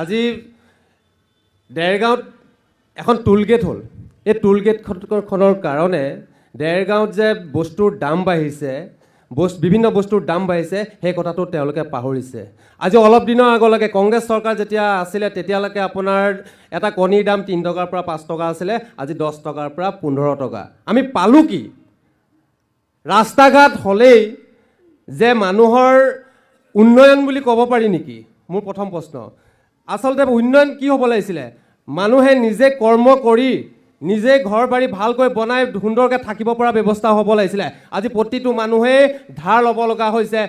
আজি দেৰগাঁৱত এখন টোলগেট হ'ল। এই টোলগেটখনৰ কাৰণে দেৰগাঁৱত যে বস্তুৰ দাম বাঢ়িছে, বিভিন্ন বস্তুৰ দাম বাঢ়িছে, সেই কথাটো তেওঁলোকে পাহৰিছে। আজি অলপ দিনৰ আগলৈকে কংগ্ৰেছ চৰকাৰ যেতিয়া আছিলে তেতিয়ালৈকে আপোনাৰ এটা কণীৰ দাম 3 টকাৰ পৰা 5 টকা আছিলে, আজি 10 টকাৰ পৰা 15 টকা। আমি পালোঁ কি? ৰাস্তা ঘাট হ'লেই যে মানুহৰ উন্নয়ন বুলি ক'ব পাৰি নেকি? মোৰ প্ৰথম প্ৰশ্ন। আচলতে উন্নয়ন কি হ'ব লাগিছিলে? মানুহে নিজে কৰ্ম কৰি নিজে ঘৰ বাৰী ভালকৈ বনাই সুন্দৰকৈ থাকিব পৰা ব্যৱস্থা হ'ব লাগিছিলে। আজি প্ৰতিটো মানুহেই ধাৰ ল'ব লগা হৈছে,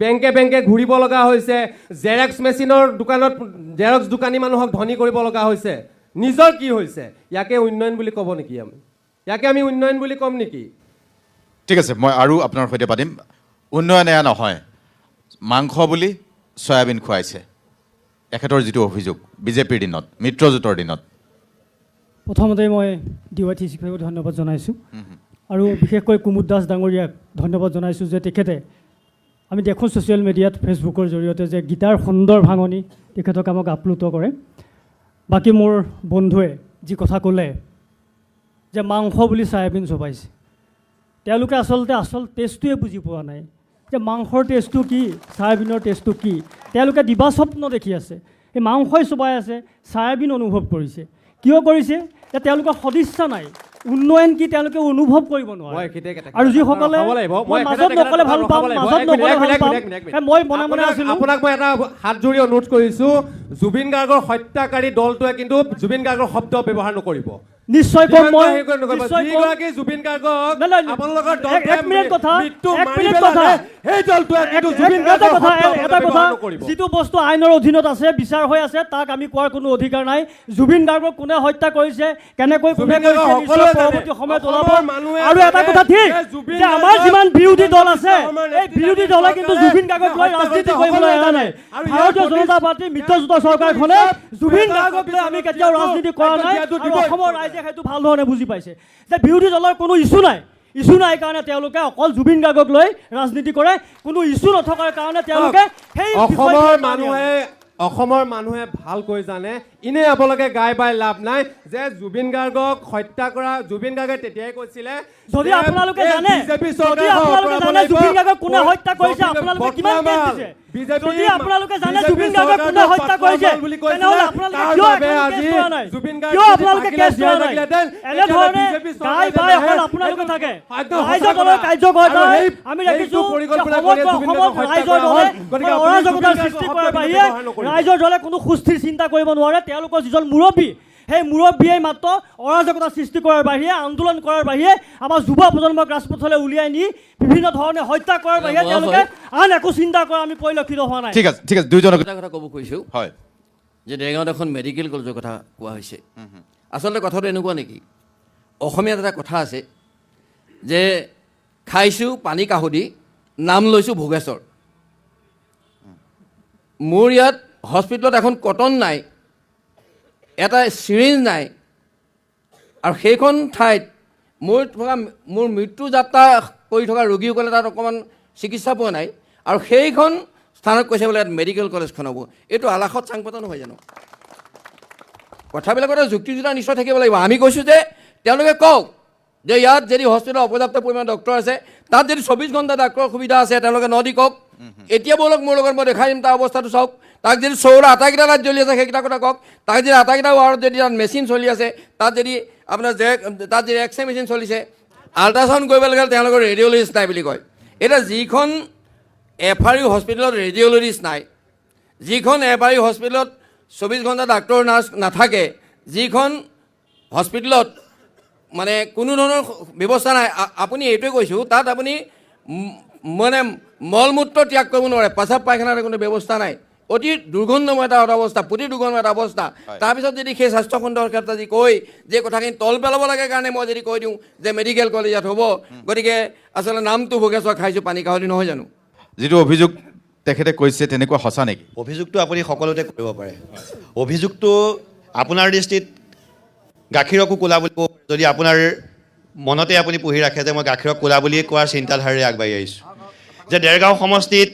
বেংকে বেংকে ঘূৰিব লগা হৈছে, জেৰক্স মেচিনৰ দোকানত জেৰক্স দোকানী মানুহক ধনী কৰিব লগা হৈছে। নিজৰ কি হৈছে? ইয়াকে উন্নয়ন বুলি ক'ব নেকি? ইয়াকে আমি উন্নয়ন বুলি ক'ম নেকি? ঠিক আছে, মই আৰু আপোনাৰ সৈতে পাতিম। উন্নয়ন এয়া নহয়, মাংস বুলি চয়াবিন খুৱাইছে, এখেতৰ যিটো অভিযোগ বিজেপিৰ দিনত, মিত্ৰজোঁটৰ দিনত। প্ৰথমতে মই DYTC ধন্যবাদ জনাইছোঁ আৰু বিশেষকৈ কুমুদ দাস ডাঙৰীয়াক ধন্যবাদ জনাইছোঁ যে তেখেতে আমি দেখোঁ ছ'চিয়েল মিডিয়াত ফেচবুকৰ জৰিয়তে যে গীতাৰ সুন্দৰ ভাঙনি তেখেতক আমাক আপ্লুত কৰে। বাকী মোৰ বন্ধুৱে যি কথা ক'লে যে মাংস বুলি চয়াবিন চপাইছে, তেওঁলোকে আচলতে আচল টেষ্টটোৱে বুজি পোৱা নাই যে মাংসৰ টেষ্টটো কি, চয়াবিনৰ টেষ্টটো কি। তেওঁলোকে দিবা স্বপ্ন দেখি আছে, এই মাংসই চপাই আছে, চয়াবিন অনুভৱ কৰিছে। কিয় কৰিছে? যে তেওঁলোকৰ সদিচ্ছা নাই, উন্নয়ন কি তেওঁলোকে অনুভৱ কৰিব নোৱাৰে। আৰু যিসকলে মাজত নকলে ভাল পাম, মাজত নকলে ভাল পাম, মই মনে মনে আছিলোঁ। আপোনাক মই এটা হাত জোৰি অনুৰোধ কৰিছোঁ, জুবিন গাৰ্গৰ হত্যাকাৰী দলটোৱে কিন্তু জুবিন গাৰ্গৰ শব্দ ব্যৱহাৰ নকৰিব। নিশ্চয় কম মই, যিগৰাকী জুবিন গাৰ্গক আপোনালোকৰ এটা কথা, যিটো বস্তু আইনৰ অধীনত আছে, বিচাৰ হৈ আছে, তাক আমি কোৱাৰ কোনো অধিকাৰ নাই। জুবিন গাৰ্গক কোনে হত্যা কৰিছে, কেনেকৈ কোনে কৰিছে, পৰৱৰ্তী সময়ত ওলাব। আৰু এটা কথা ঠিক যে আমাৰ যিমান বিৰোধী দল আছে, এই বিৰোধী দলে কিন্তু জুবিন গাৰ্গক লৈ ৰাজনীতি কৰিবলৈ এৰা নাই। ভাৰতীয় জনতা পাৰ্টীৰ মিত্ৰজোঁটৰ চৰকাৰখনে জুবিন গাৰ্গক লৈ আমি কেতিয়াও ৰাজনীতি কৰা নাই। আৰু অসমৰ ৰাইজে সেইটো ভাল ধৰণে বুজি পাইছে যে বিৰোধী দলৰ কোনো ইছ্যু নাই কাৰণে তেওঁলোকে অকল জুবিন গাৰ্গক লৈ ৰাজনীতি কৰে। কোনো ইছ্যু নথকাৰ কাৰণে তেওঁলোকে সেই অসমৰ মানুহে ভালকৈ জানে, এনেই আপোনালোকে গাই বাই লাভ নাই যে জুবিন গাৰ্গক হত্যা কৰা, জুবিন গাৰ্গে তেতিয়াই কৈছিলে যদি আপোনালোকে জানে জুবিন গাৰ্গক কোনে হত্যা কৰিছে, আপোনালোকে কিমান কেছ দিছে? যদি আপোনালোকে জানে জুবিন গাৰ্গক কোনে হত্যা কৰিছে, তেনেহ'লে আপোনালোকে কিয় আপোনালোকে কেছ দিয়া নাই? এনেধৰণে গাই বাই অকল আপোনালোকে থাকে। ৰাইজৰ দলৰ কাৰ্যকৰ্তা আমি দেখিছোঁ অসমত ৰাইজৰ দলে অৰাজকতাৰ সৃষ্টি কৰাৰ বাহিৰে ৰাইজৰ দলে কোনো সুস্থিৰ চিন্তা কৰিব নোৱাৰে। তেওঁলোকৰ যিজন মুৰব্বী, সেই মুৰব্বীয়ে মাত্ৰ অৰাজকতা সৃষ্টি কৰাৰ বাহিৰে, আন্দোলন কৰাৰ বাহিৰে, আমাৰ যুৱ প্ৰজন্মক ৰাজপথলৈ উলিয়াই নি বিভিন্ন ধৰণে হত্যা কৰাৰ বাহিৰে তেওঁলোকে আন একো চিন্তা কৰা আমি পৰিলক্ষিত হোৱা নাই। ঠিক আছে, ঠিক আছে, দুইজনক এটা কথা ক'ব খুজিছোঁ, হয়, যে দেৰগাঁৱত এখন মেডিকেল কলেজৰ কথা কোৱা হৈছে। আচলতে কথাটো এনেকুৱা নেকি, অসমীয়াত এটা কথা আছে যে খাইছোঁ পানী কাহুদি, নাম লৈছোঁ ভোগেশ্বৰ। মোৰ ইয়াত হস্পিটেলত এখন কটন নাই, এটা চিৰিঞ্জ নাই, আৰু সেইখন ঠাইত মোৰ মৃত্যু যাত্ৰা কৰি থকা ৰোগীসকলে তাত অকণমান চিকিৎসা পোৱা নাই, আৰু সেইখন স্থানত কৈছে বোলে ইয়াত মেডিকেল কলেজখন হ'ব। এইটো আলাসত চাং পাতা নহয় জানো? কথাবিলাকত যুক্তিযুক্ত নিশ্চয় থাকিব লাগিব। আমি কৈছোঁ যে তেওঁলোকে কওক যে ইয়াত যদি হস্পিটেলত অপৰ্যাপ্ত পৰিমাণৰ ডক্টৰ আছে, তাত যদি 24 ঘণ্টা ডাক্তৰৰ সুবিধা আছে, তেওঁলোকে নদী কওক। এতিয়া ব'লক মোৰ লগত, মই দেখাই দিম তাৰ অৱস্থাটো চাওক। তাক যদি চৌৰা আটাইকেইটা লাইট জ্বলি আছে সেইকেইটা কথা কওক। তাক যদি আটাইকেইটা ৱাৰ্ডত যদি তাত মেচিন চলি আছে, তাত যদি আপোনাৰ তাত যদি এক্সৰে মেচিন চলিছে, আল্ট্ৰাচাউণ্ড কৰিব লাগে, তেওঁলোকৰ ৰেডিঅ'লজিষ্ট নাই বুলি কয়। এতিয়া যিখন FRU হস্পিটেলত ৰেডিঅ'লজিষ্ট নাই, যিখন FRU হস্পিটেলত 24 ঘণ্টা ডাক্তৰ নাৰ্ছ নাথাকে, যিখন হস্পিটেলত মানে কোনো ধৰণৰ ব্যৱস্থা নাই, আপুনি এইটোৱে কৈছোঁ তাত আপুনি মানে মল মূত্ৰ ত্যাগ কৰিব নোৱাৰে, প্ৰস্ৰাৱ পায়খানাৰ কোনো ব্যৱস্থা নাই, অতি দুৰ্গন্ধময় এটা অৱস্থা, প্ৰতি দুৰ্গন্ধময় এটা অৱস্থা। তাৰপিছত যদি সেই স্বাস্থ্যখণ্ডৰ ক্ষেত্ৰত যদি কয় যে কথাখিনি তল পেলাব লাগে কাৰণে মই যদি কৈ দিওঁ যে মেডিকেল কলেজ ইয়াত হ'ব, গতিকে আচলতে নামটো ভোগেশ্বৰ, খাইছোঁ পানী কাহুদি নহয় জানো? যিটো অভিযোগ তেখেতে কৈছে তেনেকুৱা সঁচা নেকি? অভিযোগটো আপুনি সকলোতে কৰিব পাৰে। অভিযোগটো আপোনাৰ দৃষ্টিত গাখীৰকো ক'লা বুলি ক'ব, যদি আপোনাৰ মনতে আপুনি পুহি ৰাখে যে মই গাখীৰক ক'লা বুলিয়ে কোৱাৰ চিন্তাধাৰাৰে আগবাঢ়ি আহিছোঁ। যে দেৰগাঁও সমষ্টিত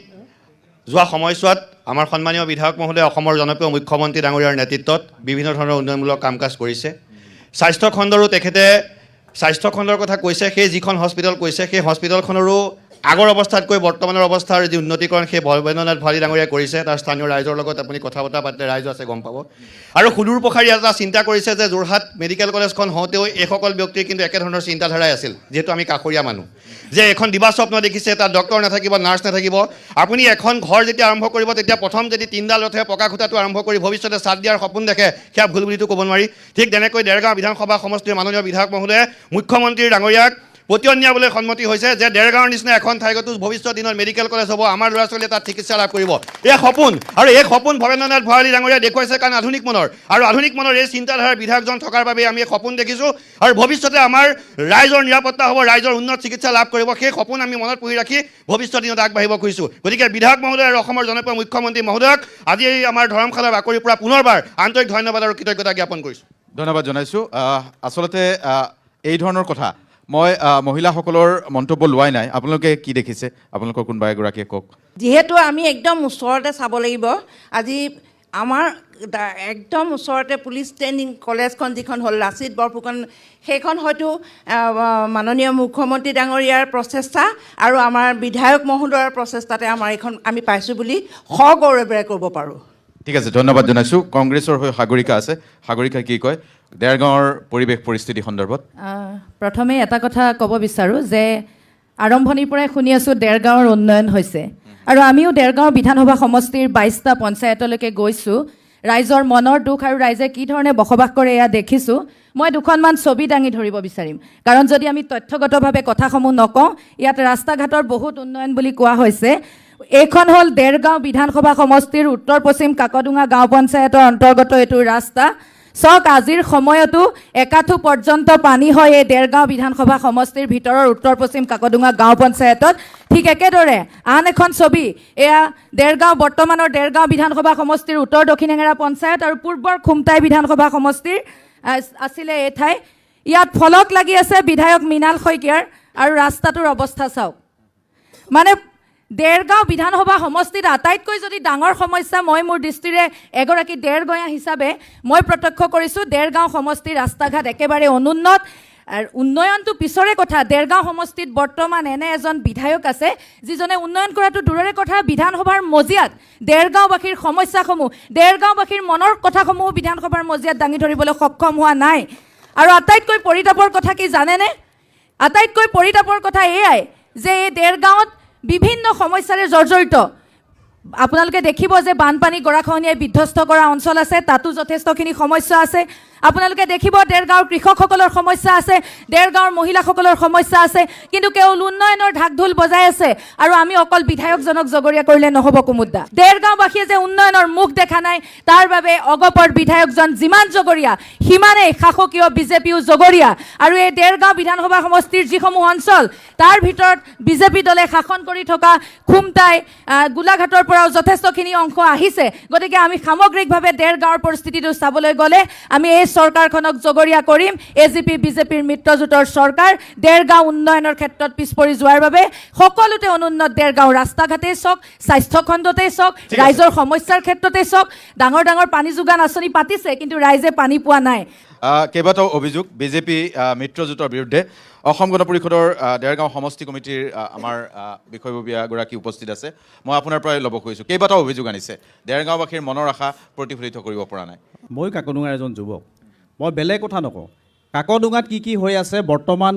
যোৱা সময়ছোৱাত আমাৰ সন্মানীয় বিধায়ক মহোদয় অসমৰ জনপ্ৰিয় মুখ্যমন্ত্ৰী ডাঙৰীয়াৰ নেতৃত্বত বিভিন্ন ধৰণৰ উন্নয়নমূলক কাম কাজ কৰিছে স্বাস্থ্য খণ্ডৰো তেখেতে স্বাস্থ্য খণ্ডৰ কথা কৈছে সেই যিখন হস্পিটেল কৈছে সেই হস্পিটেলখনৰো আগৰ অৱস্থাতকৈ বৰ্তমানৰ অৱস্থাৰ যি উন্নতিকৰণ সেই ভৱেন্দ্ৰনাথ ভঁৰালী ডাঙৰীয়াই কৰিছে তাৰ স্থানীয় ৰাইজৰ লগত আপুনি কথা বতৰা পাতিলে ৰাইজ আছে গম পাব আৰু সুদূৰ প্ৰসাৰী এটা চিন্তা কৰিছে যে যোৰহাট মেডিকেল কলেজখন হওঁতেও এইসকল ব্যক্তিৰ কিন্তু একেধৰণৰ চিন্তাধাৰাই আছিল যিহেতু আমি কাষৰীয়া মানুহ যে এখন দিবা স্বপ্ন দেখিছে তাত ডক্টৰ নাথাকিব নাৰ্ছ নাথাকিব আপুনি এখন ঘৰ যেতিয়া আৰম্ভ কৰিব তেতিয়া প্ৰথম যদি তিনিডাল ৰথে পকা খুঁটাটো আৰম্ভ কৰি ভৱিষ্যতে ছাদ দিয়াৰ সপোন দেখে সেয়া ভুল বুলিতো ক'ব নোৱাৰি ঠিক তেনেকৈ দেৰগাঁও বিধানসভা সমষ্টিৰ মাননীয় বিধায়ক মহোদয়ে মুখ্যমন্ত্ৰী ডাঙৰীয়াক পতিয়ন নিয়াবলৈ সন্মতি হৈছে যে দেৰগাঁৱৰ নিচিনা এখন ঠাইতো ভৱিষ্যত দিনত মেডিকেল কলেজ হ'ব আমাৰ ল'ৰা ছোৱালীয়ে তাত চিকিৎসা লাভ কৰিব এই সপোন আৰু এই সপোন ভৱেন্দ্ৰনাথ ভঁৰালী ডাঙৰীয়াই দেখুৱাইছে কাৰণ আধুনিক মনৰ আৰু আধুনিক মনৰ এই চিন্তাধাৰাৰ বিধায়কজন থকাৰ বাবে আমি এই সপোন দেখিছোঁ আৰু ভৱিষ্যতে আমাৰ ৰাইজৰ নিৰাপত্তা হ'ব ৰাইজৰ উন্নত চিকিৎসা লাভ কৰিব সেই সপোন আমি মনত পুহি ৰাখি ভৱিষ্যত দিনত আগবাঢ়িব খুজিছোঁ গতিকে বিধায়ক মহোদয় আৰু অসমৰ জনপ্ৰিয় মুখ্যমন্ত্ৰী মহোদয়ক আজি এই আমাৰ ধৰমশালাৰ বাকৰিৰ পৰা পুনৰবাৰ আন্তৰিক ধন্যবাদ আৰু কৃতজ্ঞতা জ্ঞাপন কৰিছোঁ ধন্যবাদ জনাইছোঁ আচলতে এই ধৰণৰ কথা মই মহিলাসকলৰ মন্তব্য লোৱাই নাই আপোনালোকে কি দেখিছে আপোনালোকৰ কোনোবা এগৰাকীয়ে কওক যিহেতু আমি একদম ওচৰতে চাব লাগিব আজি আমাৰ একদম ওচৰতে পুলিচ ট্ৰেইনিং কলেজখন যিখন হ'ল লাচিত বৰফুকন সেইখন হয়তো মাননীয় মুখ্যমন্ত্ৰী ডাঙৰীয়াৰ প্ৰচেষ্টা আৰু আমাৰ বিধায়ক মহোদয়ৰ প্ৰচেষ্টাতে আমাৰ এইখন আমি পাইছোঁ বুলি সগৌৰৱেৰে ক'ব পাৰোঁ ঠিক আছে ধন্যবাদ জনাইছোঁ কংগ্ৰেছৰ হৈ সাগৰিকা আছে সাগৰিকা কি কয় দেৰগাঁৱৰ পৰিৱেশ পৰিস্থিতি সন্দৰ্ভত প্ৰথমে এটা কথা ক'ব বিচাৰোঁ যে আৰম্ভণিৰ পৰাই শুনি আছোঁ দেৰগাঁৱৰ উন্নয়ন হৈছে আৰু আমিও দেৰগাঁও বিধানসভা সমষ্টিৰ 22টা পঞ্চায়তলৈকে গৈছোঁ ৰাইজৰ মনৰ দুখ আৰু ৰাইজে কি ধৰণে বসবাস কৰে এয়া দেখিছোঁ মই দুখনমান ছবি দাঙি ধৰিব বিচাৰিম কাৰণ যদি আমি তথ্যগতভাৱে কথাসমূহ নকওঁ ইয়াত ৰাস্তা ঘাটৰ বহুত উন্নয়ন বুলি কোৱা হৈছে এইখন হ'ল দেৰগাঁও বিধানসভা সমষ্টিৰ উত্তৰ পশ্চিম কাকডোঙা গাঁও পঞ্চায়তৰ অন্তৰ্গত এইটো ৰাস্তা চাওক আজিৰ সময়তো একাঠু পৰ্যন্ত পানী হয় এই দেৰগাঁও বিধানসভা সমষ্টিৰ ভিতৰৰ উত্তৰ পশ্চিম কাকডোঙা গাঁও পঞ্চায়তত ঠিক একেদৰে আন এখন ছবি এয়া দেৰগাঁও বৰ্তমানৰ দেৰগাঁও বিধানসভা সমষ্টিৰ উত্তৰ দক্ষিণ হেঙেৰা পঞ্চায়ত আৰু পূৰ্বৰ খুমটাই বিধানসভা সমষ্টিৰ আছিলে এই ঠাই ইয়াত ফলক লাগি আছে বিধায়ক মৃণাল শইকীয়াৰ আৰু ৰাস্তাটোৰ অৱস্থা চাওক মানে দেৰগাঁও বিধানসভা সমষ্টিত আটাইতকৈ যদি ডাঙৰ সমস্যা মই মোৰ দৃষ্টিৰে এগৰাকী দেৰগঞা হিচাপে মই প্ৰত্যক্ষ কৰিছোঁ দেৰগাঁও সমষ্টিৰ ৰাস্তা ঘাট একেবাৰে অনুন্নত আৰু উন্নয়নটো পিছৰে কথা দেৰগাঁও সমষ্টিত বৰ্তমান এনে এজন বিধায়ক আছে যিজনে উন্নয়ন কৰাটো দূৰৰে কথা বিধানসভাৰ মজিয়াত দেৰগাঁওবাসীৰ সমস্যাসমূহ দেৰগাঁওবাসীৰ মনৰ কথাসমূহ বিধানসভাৰ মজিয়াত দাঙি ধৰিবলৈ সক্ষম হোৱা নাই আৰু আটাইতকৈ পৰিতাপৰ কথা কি জানেনে আটাইতকৈ পৰিতাপৰ কথা এয়াই যে এই দেৰগাঁৱত বিভিন্ন সমস্যাৰে জৰ্জৰিত আপোনালোকে দেখিব যে বানপানী গৰাখহনীয়াই বিধ্বস্ত কৰা অঞ্চল আছে তাতো যথেষ্টখিনি সমস্যা আছে আপোনালোকে দেখিব দেৰগাঁৱৰ কৃষকসকলৰ সমস্যা আছে দেৰগাঁৱৰ মহিলাসকলৰ সমস্যা আছে কিন্তু কেৱল উন্নয়নৰ ঢাক ঢোল বজাই আছে আৰু আমি অকল বিধায়কজনক জগৰীয়া কৰিলে নহ'ব কুমুদ্দা দেৰগাঁওবাসীয়ে যে উন্নয়নৰ মুখ দেখা নাই তাৰ বাবে অগপৰ বিধায়কজন যিমান জগৰীয়া সিমানেই শাসকীয় বিজেপিও জগৰীয়া আৰু এই দেৰগাঁও বিধানসভা সমষ্টিৰ যিসমূহ অঞ্চল তাৰ ভিতৰত বিজেপি দলে শাসন কৰি থকা খুমটাই গোলাঘাটৰ পৰাও যথেষ্টখিনি অংশ আহিছে গতিকে আমি সামগ্ৰিকভাৱে দেৰগাঁৱৰ পৰিস্থিতিটো চাবলৈ গ'লে আমি এই চৰকাৰখনক জগৰীয়া কৰিম এজিপি বিজেপিৰ মিত্ৰজোঁটৰ চৰকাৰ দেৰগাঁও উন্নয়নৰ ক্ষেত্ৰত পিছ পৰি যোৱাৰ বাবে সকলোতে অনুন্নত দেৰগাঁও ৰাস্তা ঘাটেই চাওক স্বাস্থ্য খণ্ডতেই চাওক ৰাইজৰ সমস্যাৰ ক্ষেত্ৰতেই চাওক ডাঙৰ ডাঙৰ পানী যোগান আঁচনি পাতিছে কিন্তু ৰাইজে পানী পোৱা নাই কেইবাটাও অভিযোগ বিজেপি মিত্ৰজোঁটৰ বিৰুদ্ধে অসম গণ পৰিষদৰ দেৰগাঁও সমষ্টি কমিটিৰ আমাৰ বিষয়ববীয়াগৰাকী উপস্থিত আছে মই আপোনাৰ পৰাই ল'ব খুজিছোঁ কেইবাটাও অভিযোগ আনিছে দেৰগাঁওবাসীৰ মনৰ আশা প্ৰতিফলিত কৰিব পৰা নাই মই কাকডোঙাৰ এজন যুৱক মই বেলেগ কথা নকওঁ কাকডোঙাত কি হৈ আছে বৰ্তমান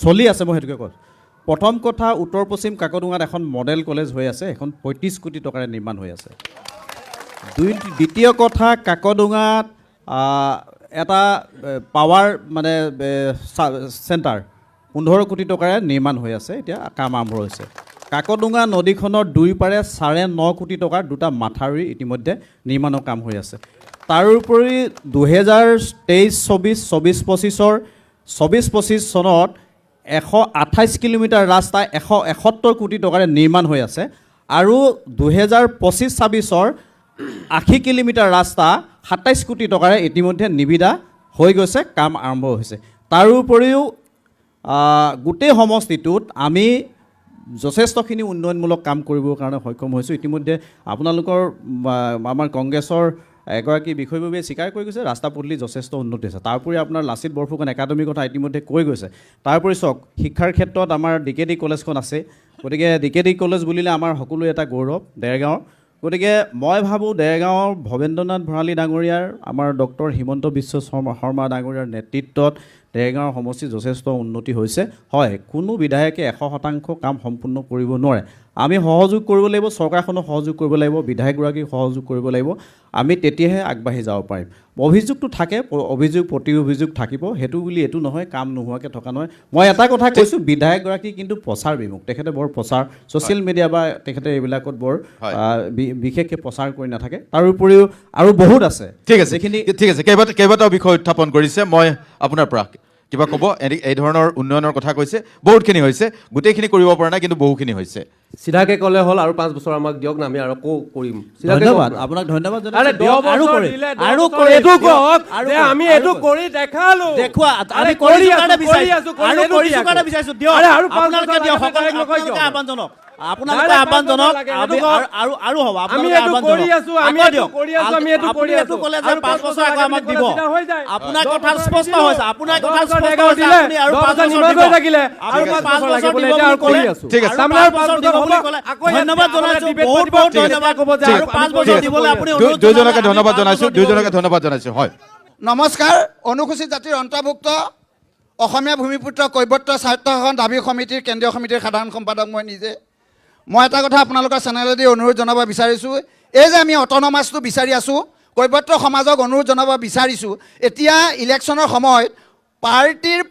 চলি আছে মই সেইটোকে কওঁ প্ৰথম কথা উত্তৰ পশ্চিম কাকডোঙাত এখন মডেল কলেজ হৈ আছে এখন 35 কোটি টকাৰে নিৰ্মাণ হৈ আছে দ্বিতীয় কথা কাকডোঙাত এটা পাৱাৰ মানে চেণ্টাৰ 15 কোটি টকাৰে নিৰ্মাণ হৈ আছে এতিয়া কাম আৰম্ভ হৈছে কাকডোঙা নদীখনৰ দুই পাৰে 9.5 কোটি টকাৰ দুটা মাথাউৰি ইতিমধ্যে নিৰ্মাণৰ কাম হৈ আছে তাৰোপৰি 2023-24 24-25 চনত 128 কিলোমিটাৰ ৰাস্তা 171 কোটি টকাৰে নিৰ্মাণ হৈ আছে আৰু 2025-26 80 কিলোমিটাৰ ৰাস্তা 27 কোটি টকাৰে ইতিমধ্যে নিবিদা হৈ গৈছে কাম আৰম্ভ হৈছে তাৰোপৰিও গোটেই সমষ্টিটোত আমি যথেষ্টখিনি উন্নয়নমূলক কাম কৰিবৰ কাৰণে সক্ষম হৈছোঁ। ইতিমধ্যে আপোনালোকৰ আমাৰ কংগ্ৰেছৰ এগৰাকী বিষয়ববীয়ে স্বীকাৰ কৰি গৈছে ৰাস্তা পদূলি যথেষ্ট উন্নতি হৈছে। তাৰোপৰি আপোনাৰ লাচিত বৰফুকন একাডেমীৰ কথা ইতিমধ্যে কৈ গৈছে। তাৰোপৰি চাওক শিক্ষাৰ ক্ষেত্ৰত আমাৰ DKD কলেজখন আছে, গতিকে DKD কলেজ বুলিলে আমাৰ সকলোৰে এটা গৌৰৱ দেৰগাঁৱৰ। গতিকে মই ভাবোঁ দেৰগাঁৱৰ ভৱেন্দ্ৰনাথ ভঁৰালী ডাঙৰীয়াৰ আমাৰ ডক্টৰ হিমন্ত বিশ্ব শৰ্মা ডাঙৰীয়াৰ নেতৃত্বত দেৰগাঁৱৰ সমষ্টি যথেষ্ট উন্নতি হৈছে। হয়, কোনো বিধায়কে 100% কাম সম্পূৰ্ণ কৰিব নোৱাৰে। আমি সহযোগ কৰিব লাগিব, চৰকাৰখনক সহযোগ কৰিব লাগিব, বিধায়কগৰাকীক সহযোগ কৰিব লাগিব। আমি তেতিয়াহে আগবাঢ়ি যাব পাৰিম। অভিযোগটো থাকে, অভিযোগ প্ৰতি অভিযোগ থাকিব, সেইটো বুলি এইটো নহয় কাম নোহোৱাকৈ থকা নহয়। মই এটা কথা কৈছোঁ, বিধায়কগৰাকী কিন্তু প্ৰচাৰ বিমুখ, তেখেতে বৰ প্ৰচাৰ ছ'চিয়েল মিডিয়া বা তেখেতে এইবিলাকত বৰ বিশেষকৈ প্ৰচাৰ কৰি নাথাকে। তাৰোপৰিও আৰু বহুত আছে। ঠিক আছে, ঠিক আছে, কেইবাটাও বিষয় উত্থাপন কৰিছে। মই আপোনাৰ পৰা কিবা ক'ব? এই ধৰণৰ উন্নয়নৰ কথা কৈছে, বহুতখিনি হৈছে, গোটেইখিনি কৰিব পৰা নাই কিন্তু বহুখিনি হৈছে। চিধাকৈ ক'লে হ'ল আৰু 5 বছৰ আমাক দিয়ক না, আমি আৰু কৰিম। ধন্যবাদ, আপোনাক ধন্যবাদ আৰে জনাইছোঁ। 10 বছৰ দিলে, 10 বছৰ এইটো কওক যে আমি এইটো কৰি দেখালো। দেখুৱা, আৰে আমি কৰিছোঁ কৰি কাৰণে আছো, বিচাৰিছোঁ, কৰি আৰু আছো, কৰিছোঁ কৰি কাৰণে আছো। বিচাৰিছোঁ। দিয়ক, আৰে আৰু 5 আপোনালোকে বছৰ দিয়ক, লাগে, নকয় আপোনালোকে কিয়? আহ্বান জনাওক, নাই, আপোনালোকে নাই, আহ্বান 5 জনাওক, বছৰ লাগে, সেইটো কওক। আৰু হ'ব, আমি আপোনালোকে এইটো আহ্বান কৰি জনাওক। আছো, আমি আকৌ এইটো দিয়ক, কৰি আছো, আমি এইটো আপুনি কৰি এইটো আছো। ক'লে যে আৰু 5 বছৰ আকৌ আমাক দিব। চিধা হৈ যায়। আপোনাৰ 10 কথা বছৰ স্পষ্ট দিলো। হৈছে, আপোনাৰ 10 কথা বছৰ স্পষ্ট ডেগাও হৈছে, দিলে, আপুনি আৰু 10 5 বছৰ বছৰ নিমখ দিব। হৈ থাকিলে, আৰু আপুনি 5 5 বছৰ লাগে বছৰ বোলে, দিব এতিয়া আৰু বুলি কৰি ক'লে। আছো। ঠিক আছে। আৰু সামনে 5 আৰু 5 বছৰ বছৰ দিব হ'ব, বুলি ক'লে। আকৌ ইয়াত ধন্যবাদ আমাৰ জনাইছোঁ, ডিবেট বহুত পাতিব, বহুত তেতিয়া ধন্যবাদ। ক'ব যে আৰু 5 বছৰ দিবলৈ আপুনি অনুৰোধ জনালে, দুয়োজনকে আমি ধন্যবাদ 5 জনাইছোঁ, বছৰ দিব দুয়োজনকে লাগিব। ধন্যবাদ জনাইছোঁ। হয়, নমস্কাৰ। অনুসূচিত জাতিৰ অন্তৰ্ভুক্ত অসমীয়া ভূমিপুত্ৰ কৈৱৰ্ত স্বায়ত্তশাসন দাবী সমিতিৰ কেন্দ্ৰীয় সমিতিৰ সাধাৰণ সম্পাদক মই নিজে। মই এটা কথা আপোনালোকৰ চেনেলেদি অনুৰোধ জনাব বিচাৰিছোঁ, এই যে আমি অট'নমাছটো বিচাৰি আছোঁ, কৈৱৰ্ত সমাজক অনুৰোধ জনাব বিচাৰিছোঁ, এতিয়া ইলেকশ্যনৰ সময়ত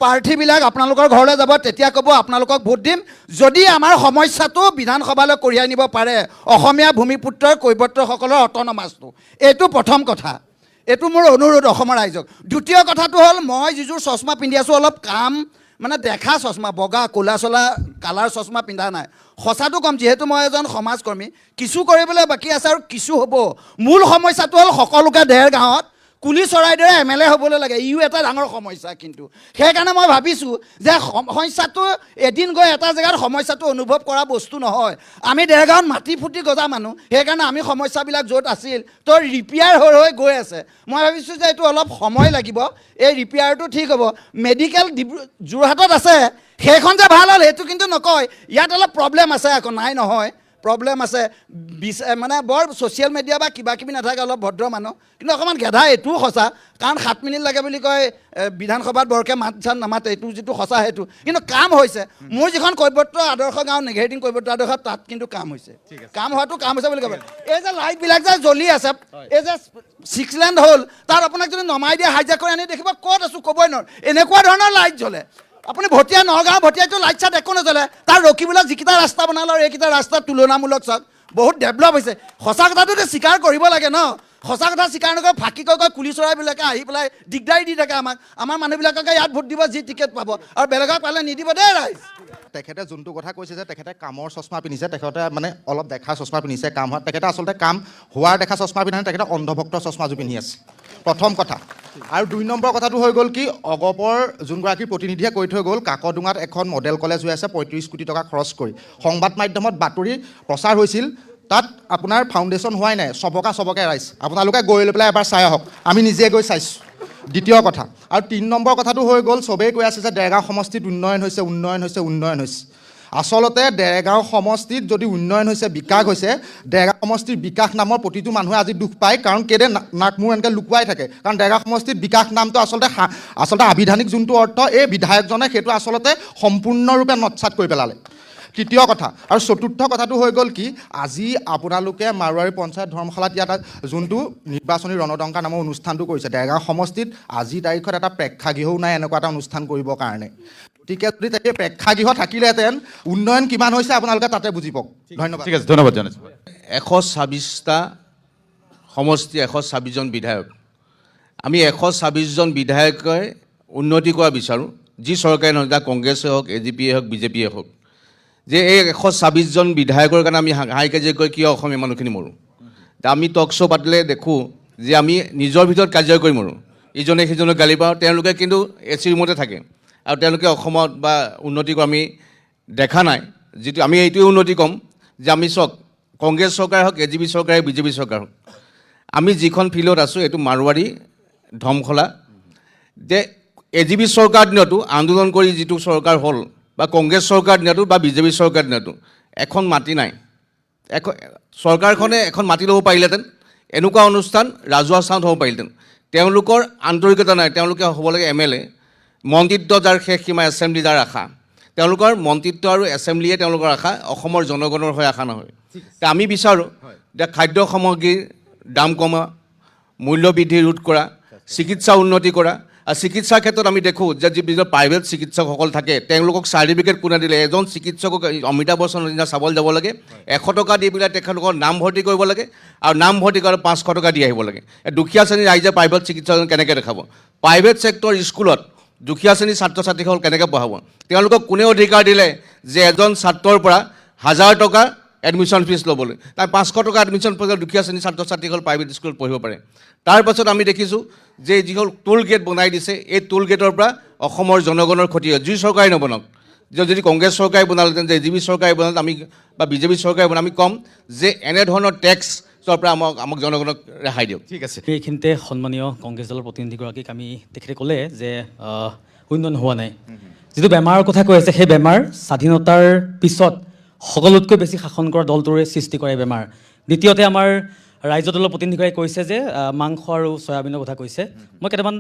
প্ৰাৰ্থীবিলাক আপোনালোকৰ ঘৰলৈ যাব, তেতিয়া ক'ব আপোনালোকক ভোট দিম যদি আমাৰ সমস্যাটো বিধানসভালৈ কঢ়িয়াই নিব পাৰে, অসমীয়া ভূমিপুত্ৰৰ কৈৱৰ্তসকলৰ অট'নমাছটো। এইটো প্ৰথম কথা, এইটো মোৰ অনুৰোধ অসমৰ ৰাইজক। দ্বিতীয় কথাটো হ'ল, মই যিযোৰ চশমা পিন্ধি আছোঁ অলপ কাম মানে দেখা চশমা, বগা ক'লা চলা কালাৰ চশমা পিন্ধা নাই। সঁচাটো ক'ম, যিহেতু মই এজন সমাজকৰ্মী, কিছু কৰিবলৈ বাকী আছে আৰু কিছু হ'ব। মূল সমস্যাটো হ'ল সকলোকে দেৰগাঁৱত কুলি চৰাইৰ দৰে MLA হ'বলৈ লাগে, ইও এটা ডাঙৰ সমস্যা। কিন্তু সেইকাৰণে মই ভাবিছোঁ যে সমস্যাটো এদিন গৈ এটা জেগাত সমস্যাটো অনুভৱ কৰা বস্তু নহয়। আমি দেৰগাঁৱত মাটি ফুটি গজা মানুহ, সেইকাৰণে আমি সমস্যাবিলাক য'ত আছিল তো ৰিপেয়াৰ হৈ গৈ আছে। মই ভাবিছোঁ যে এইটো অলপ সময় লাগিব, এই ৰিপেয়াৰটো ঠিক হ'ব। মেডিকেল যোৰহাটত আছে, সেইখন যে ভাল হ'ল সেইটো কিন্তু নকয়, ইয়াত অলপ প্ৰব্লেম আছে আকৌ, নাই নহয় প্ৰব্লেম আছে। মানে বৰ ছ'চিয়েল মিডিয়া বা কিবা কিবি নাথাকে, অলপ ভদ্ৰ মানুহ, কিন্তু অকণমান গেধা, এইটোও সঁচা। কাৰণ 7 মিনিট লাগে বুলি কয় বিধানসভাত বৰকৈ মাত চাত নামাতে, এইটো যিটো সঁচা সেইটো। কিন্তু কাম হৈছে। মোৰ যিখন কৈৱৰ্ত আদৰ্শ গাঁও নেঘেৰিটিং কৈৱৰ্ত আদৰ্শ, তাত কিন্তু কাম হৈছে। কাম হোৱাটো কাম হৈছে বুলি ক'ব। এই যে লাইটবিলাক যে জ্বলি আছে, এই যে 6 লেন হ'ল, তাত আপোনাক যদি নমাই দিয়ে হাইজেক কৰি আনি দেখিব ক'ত আছোঁ ক'বই নোৱাৰোঁ, এনেকুৱা ধৰণৰ লাইট জ্বলে। আপুনি ভটিয়া নগাঁও ভটিয়াটো লাইট চাইট একো নজ্বলে, তাৰ ৰখিবলৈ যিকেইটা ৰাস্তা বনালে আৰু এইকেইটা ৰাস্তা তুলনামূলক চাওক বহুত ডেভেলপ হৈছে। সঁচা কথাটোতো স্বীকাৰ কৰিব লাগে ন, সঁচা কথা স্বীকাৰ নকৰে ফাঁকি কৈ কুলি চৰাইবিলাকে আহি পেলাই দিগদাৰি দি থাকে আমাক। আমাৰ মানুহবিলাককে ইয়াত ভোট দিব, যি টিকেট পাব, আৰু বেলেগক পালে নিদিব দেই ৰাইজ। তেখেতে যোনটো কথা কৈছে যে তেখেতে কামৰ চশমা পিন্ধিছে, তেখেতে মানে অলপ দেখা চশমা পিন্ধিছে কাম হোৱা, তেখেতে আচলতে কাম হোৱাৰ দেখা চশমা পিন্ধা নাই, তেখেতে অন্ধভক্ত চশমাযোৰ পিন্ধি আছে, প্ৰথম কথা। আৰু 2 নম্বৰ কথাটো হৈ গ'ল কি, অগপৰ যোনগৰাকী প্ৰতিনিধিয়ে কৈ থৈ গ'ল, কাকডোঙাত এখন মডেল কলেজ হৈ আছে 35 কোটি টকা খৰচ কৰি। সংবাদ মাধ্যমত বাতৰি প্ৰচাৰ হৈছিল, তাত আপোনাৰ ফাউণ্ডেশ্যন হোৱাই নাই, চবকে ৰাইজ। আপোনালোকে গৈ লৈ পেলাই এবাৰ চাই আহক, আমি নিজে গৈ চাইছোঁ। দ্বিতীয় কথা। আৰু 3 নম্বৰ কথাটো হৈ গ'ল, চবেই কৈ আছে যে দেৰগাঁও সমষ্টিত উন্নয়ন হৈছে। আচলতে দেৰগাঁও সমষ্টিত যদি উন্নয়ন হৈছে, বিকাশ হৈছে, দেৰগাঁও সমষ্টিৰ বিকাশ নামৰ প্ৰতিটো মানুহে আজি দুখ পায়। কাৰণ কেলৈ নাক মূৰ এনেকৈ লুকুৱাই থাকে, কাৰণ দেৰগাঁও সমষ্টিত বিকাশ নামটো আচলতে আবিধানিক যোনটো অৰ্থ, এই বিধায়কজনে সেইটো আচলতে সম্পূৰ্ণৰূপে নৎসাত কৰি পেলালে। তৃতীয় কথা। আৰু চতুৰ্থ কথাটো হৈ গ'ল কি, আজি আপোনালোকে মাৰোৱাৰী পঞ্চায়ত ধৰ্মশালাত ইয়াত যোনটো নিৰ্বাচনী ৰণদংকা নামৰ অনুষ্ঠানটো কৰিছে, দেৰগাঁও সমষ্টিত আজিৰ তাৰিখত এটা প্ৰেক্ষাগৃহও নাই এনেকুৱা এটা অনুষ্ঠান কৰিবৰ কাৰণে। গতিকে যদি তাকে প্ৰেক্ষাগৃহ থাকিলেহেঁতেন উন্নয়ন কিমান হৈছে আপোনালোকে তাতে বুজি পাওক। ধন্যবাদ। ঠিক আছে, ধন্যবাদ জনাইছোঁ। 126টা সমষ্টি, 126জন বিধায়ক। আমি 126জন বিধায়কে উন্নতি কৰা বিচাৰোঁ, যি চৰকাৰে নহয়, কংগ্ৰেছে হওক, AGP-য়ে হওক, BJP-য়ে হওক, যে এই 126জন বিধায়কৰ কাৰণে আমি হাই কাজিয়া কৰি কিয় অসমীয়া মানুহখিনি মৰোঁ। আমি টক শ্ব' পাতিলে দেখোঁ যে আমি নিজৰ ভিতৰত কাজিয়া কৰি মৰোঁ, ইজনে সিজনক গালি পাওঁ, তেওঁলোকে কিন্তু AC ৰুমতে থাকে, আৰু তেওঁলোকে অসমত বা উন্নতি কৰা আমি দেখা নাই। যিটো আমি এইটোৱে উন্নতি ক'ম যে আমি চাওক কংগ্ৰেছ চৰকাৰ হওক AGP চৰকাৰে BJP চৰকাৰ হওক আমি যিখন ফিল্ডত আছোঁ এইটো মাৰোৱাৰী ধমখলা যে AGP চৰকাৰ দিনতো আন্দোলন কৰি যিটো চৰকাৰ হ'ল বা কংগ্ৰেছ চৰকাৰ দিনতো বা BJP চৰকাৰ দিনতো এখন মাটি নাই চৰকাৰখনে এখন মাটি ল'ব পাৰিলেহেঁতেন এনেকুৱা অনুষ্ঠান ৰাজহুৱা স্থানত হ'ব পাৰিলেহেঁতেন তেওঁলোকৰ আন্তৰিকতা নাই তেওঁলোকে হ'ব লাগে MLA মন্ত্ৰিত্ব যাৰ শেষ সীমা এছেম্বলি যাৰ আশা তেওঁলোকৰ মন্ত্ৰিত্ব আৰু এছেম্বলিয়ে তেওঁলোকৰ আশা অসমৰ জনগণৰ হৈ আশা নহয় আমি বিচাৰোঁ যে খাদ্য সামগ্ৰীৰ দাম কমা মূল্য বৃদ্ধি ৰোধ কৰা চিকিৎসা উন্নতি কৰা আৰু চিকিৎসাৰ ক্ষেত্ৰত আমি দেখোঁ যে যিবিলাক প্ৰাইভেট চিকিৎসকসকল থাকে তেওঁলোকক চাৰ্টিফিকেট কোনে দিলে এজন চিকিৎসকক অমিতাভ বচ্চনৰ নিচিনা চাবলৈ যাব লাগে 100 টকা দি পেলাই তেখেতলোকৰ নাম ভৰ্তি কৰিব লাগে আৰু নাম ভৰ্তি কৰাত 500 টকা দি আহিব লাগে দুখীয়া শ্ৰেণীৰ ৰাইজে প্ৰাইভেট চিকিৎসাজন কেনেকৈ দেখাব প্ৰাইভেট ছেক্টৰ স্কুলত দুখীয়া শ্ৰেণীৰ ছাত্ৰ ছাত্ৰীসকল কেনেকৈ পঢ়াব তেওঁলোকক কোনে অধিকাৰ দিলে যে এজন ছাত্ৰৰ পৰা 1000 টকা এডমিশ্যন ফিজ ল'বলৈ তাৰ 500 টকা এডমিশ্যন ফিজ দুখীয়া শ্ৰেণীৰ ছাত্ৰ ছাত্ৰীসকল প্ৰাইভেট স্কুলত পঢ়িব পাৰে তাৰপাছত আমি দেখিছোঁ যে যিসকল টোল গেট বনাই দিছে এই টোল গেটৰ পৰা অসমৰ জনগণৰ ক্ষতি হয় যি চৰকাৰে নবনাওক যদি কংগ্ৰেছ চৰকাৰে বনালেহেঁতেন যে AGP চৰকাৰে বনালে আমি বা BJP চৰকাৰে বনালে আমি ক'ম যে এনেধৰণৰ টেক্সৰ পৰা আমাক জনগণক ৰেহাই দিয়ক ঠিক আছে এইখিনিতে সন্মানীয় কংগ্ৰেছ দলৰ প্ৰতিনিধিগৰাকীক আমি তেখেতে ক'লে যে উন্নয়ন হোৱা নাই যিটো বেমাৰৰ কথা কৈ আছে সেই বেমাৰ স্বাধীনতাৰ পিছত সকলোতকৈ বেছি শাসন কৰা দলটোৰে সৃষ্টি কৰে বেমাৰ দ্বিতীয়তে আমাৰ ৰাজ্য দলৰ প্ৰতিনিধিগৰাকীয়ে কৈছে যে মাংস আৰু চয়াবিনৰ কথা কৈছে মই কেইটামান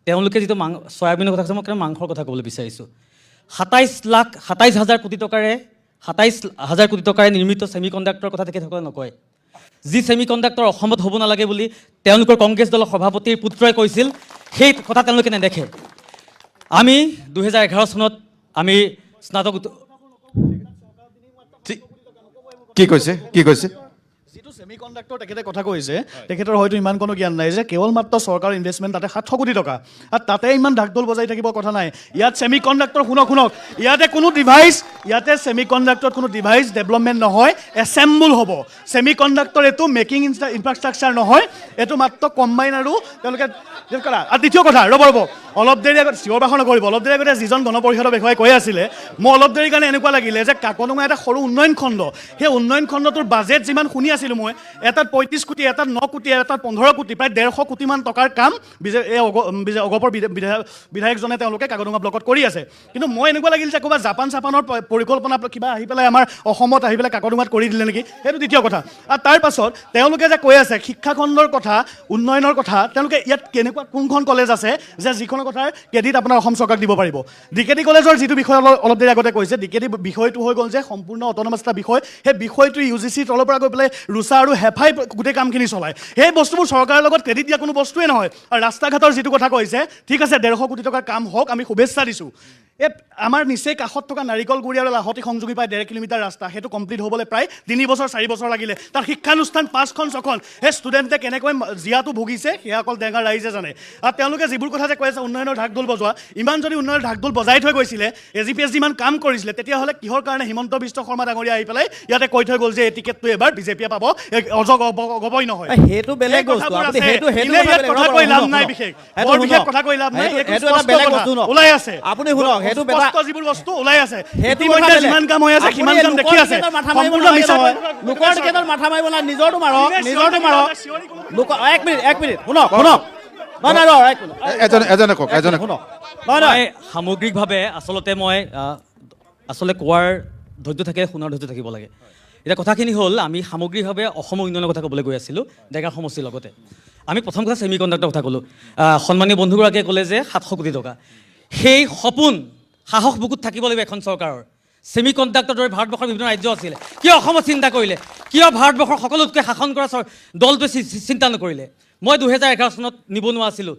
তেওঁলোকে যিটো চয়াবিনৰ কথা কৈছে মই কেইটামান মাংসৰ কথা ক'বলৈ বিচাৰিছোঁ 27,000 কোটি টকাৰে নিৰ্মিত ছেমি কণ্ডাক্টৰৰ কথা তেখেতসকলে নকয় যি ছেমি কণ্ডাক্টৰ অসমত হ'ব নালাগে বুলি তেওঁলোকৰ কংগ্ৰেছ দলৰ সভাপতিৰ পুত্ৰই কৈছিল সেই কথা তেওঁলোকে নেদেখে আমি 2011 চনত আমি স্নাতক কি কৈছে যিটো ছেমি কণ্ডাক্টৰ তেখেতে কথা কৈছে তেখেতৰ হয়তো ইমান কোনো জ্ঞান নাই যে কেৱল মাত্ৰ চৰকাৰৰ ইনভেষ্টমেণ্ট তাতে 700 কোটি টকা আৰু তাতে ইমান ঢাকঢোল বজাই থাকিব কথা নাই ইয়াত ছেমি কণ্ডাক্টৰ শুনক ইয়াতে ছেমি কণ্ডাক্টৰত কোনো ডিভাইচ ডেভেলপমেণ্ট নহয় এছেম্বল হ'ব ছেমি কণ্ডাক্টৰ এইটো মেকিং ইনফ্ৰাষ্ট্ৰাকচাৰ নহয় এইটো মাত্ৰ কম্বাইন আৰু তেওঁলোকে কৰা আৰু দ্বিতীয় কথা ৰ'ব অলপ দেৰি আগত চিঞৰ বাখৰ নকৰিব অলপ দেৰি আগতে যিজন গণপৰিষদৰ বিষয়াই কৈ আছিলে মই অলপ দেৰিৰ কাৰণে এনেকুৱা লাগিলে যে কাকডোঙা এটা সৰু উন্নয়ন খণ্ড সেই উন্নয়ন খণ্ডটোৰ বাজেট যিমান শুনি আছিলোঁ মই এটাত 35 কোটি এটাত 9 কোটি এটাত 15 কোটি প্ৰায় 150 কোটিমান টকাৰ কাম অগপৰ বিধায়কজনে তেওঁলোকে কাকডোঙা ব্লকত কৰি আছে কিন্তু মই এনেকুৱা লাগিল যে ক'ৰবাত জাপানৰ পৰিকল্পনা কিবা আহি পেলাই আমাৰ অসমত আহি পেলাই কাকডোঙাত কৰি দিলে নেকি সেইটো দ্বিতীয় কথা আৰু তাৰ পাছত তেওঁলোকে যে কৈ আছে শিক্ষা খণ্ডৰ কথা উন্নয়নৰ কথা তেওঁলোকে ইয়াত কেনেকুৱা কোনখন কলেজ আছে যে যিখন কথাৰ ক্ৰেডিট আপোনাৰ অসম চৰকাৰক দিব পাৰিব ডিকেডি কলেজৰ যিটো বিষয় অলপ দেৰি আগতে কৈছে ডিকেডি বিষয়টো হৈ গ'ল যে সম্পূৰ্ণ অট'নমাছ এটা বিষয় সেই বিষয়টো UGC তলৰ পৰা গৈ পেলাই ৰুচা আৰু হেফাই গোটেই কামখিনি চলায় সেই বস্তুবোৰ চৰকাৰৰ লগত ক্ৰেডিট দিয়া কোনো বস্তুৱে নহয় আৰু ৰাস্তা ঘাটৰ যিটো কথা কৈছে ঠিক আছে 150 কোটি টকাৰ কাম হওক আমি শুভেচ্ছা দিছোঁ এই আমাৰ নিচেই কাষত থকা নাৰিকলগুৰি আৰু লাহতি সংযোগী প্ৰায় 1.5 কিলোমিটাৰ ৰাস্তা সেইটো কমপ্লিট হ'বলৈ প্ৰায় 3 বছৰ 4 বছৰ লাগিলে তাৰ শিক্ষানুষ্ঠান 5খন 6খন সেই ষ্টুডেণ্টে কেনেকৈ জীয়াটো ভুগিছে সেয়া অকল ডেঙাৰ ৰাইজে জানে আৰু তেওঁলোকে যিবোৰ কথা যে কৈ আছে উন্নয়নৰ ঢাকঢোল বজোৱা ইমান যদি উন্নয়নৰ ঢাকঢোল বজাই থৈ গৈছিলে AGPS যিমান কাম কৰিছিলে তেতিয়াহ'লে কিহৰ কাৰণে হিমন্ত বিশ্ব শৰ্মা ডাঙৰীয়া আহি পেলাই ইয়াতে কৈ থৈ গ'ল যে এই টিকেটটো এবাৰ বিজেপিয়ে পাব অজগবই নহয় সেইটো বেলেগ বস্তু আপুনি সেইটো কথা কৈ লাভ নাই বিশেষ কথা কৈ লাভ নাই সেইটো এটা বেলেগ বস্তু ওলাই আছে আপুনি শুনক সেইটো যিবোৰ বস্তু ওলাই আছে ইতিমধ্যে যিমান কাম হৈ আছে সিমান কাম দেখি আছে সম্পূৰ্ণ মিছা লোকৰ টিকেটৰ মাথা মাৰিব না নিজৰটো মাৰক এক মিনিট শুনক সামগ্ৰিকভাৱে মই কোৱাৰ ধৈৰ্য থাকে শুনাৰ ধৈৰ্য থাকিব লাগে এতিয়া কথাখিনি হ'ল আমি সামগ্ৰিকভাৱে অসমৰ উন্নয়নৰ কথা ক'বলৈ গৈ আছিলোঁ ডেকা সমষ্টিৰ লগতে আমি প্ৰথম কথা ছেমি কণ্ডাক্টৰৰ কথা ক'লোঁ সন্মানীয় বন্ধুগৰাকীয়ে ক'লে যে 700 কোটি টকা সেই সপোন সাহস বুকুত থাকিব লাগিব এখন চৰকাৰৰ ছেমি কণ্ডাক্টৰৰ দৰে ভাৰতবৰ্ষৰ বিভিন্ন ৰাজ্য আছিলে কিয় অসমত চিন্তা কৰিলে কিয় ভাৰতবৰ্ষৰ সকলোতকৈ শাসন কৰা দলটোৱে চিন্তা নকৰিলে মই 2011 চনত নিবনুৱা আছিলোঁ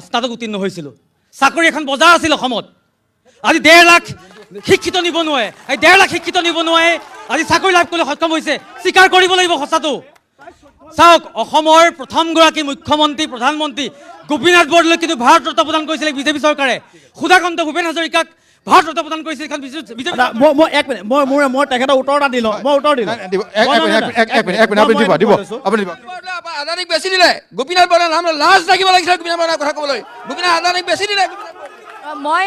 স্নাতক উত্তীৰ্ণ হৈছিলোঁ চাকৰি এখন বজাৰ আছিল অসমত আজি 1.5 লাখ শিক্ষিত নিবনুৱাই আজি চাকৰি লাভ কৰিবলৈ সক্ষম হৈছে স্বীকাৰ কৰিব লাগিব সঁচাটো চাওক অসমৰ প্ৰথমগৰাকী মুখ্যমন্ত্ৰী প্ৰধানমন্ত্ৰী গোপীনাথ বৰদলৈ কিন্তু ভাৰত ৰত্ন প্ৰদান কৰিছিলে বিজেপি চৰকাৰে সুধাকান্ত ভূপেন হাজৰিকাক ভাৰত ৰত্ন প্ৰদান কৰিছিল এখন বিজেপি এক মিনিট মই তেখেতৰ উত্তৰ এটা দিলোঁ আদানীক বেছি দিলে গোপীনাথ বৰাৰ নাম লাজ থাকিব লাগিছিলে গোপীনাথ বৰাৰ কথা ক'বলৈ গোপীনাথ আদানীক বেছি দিলে মই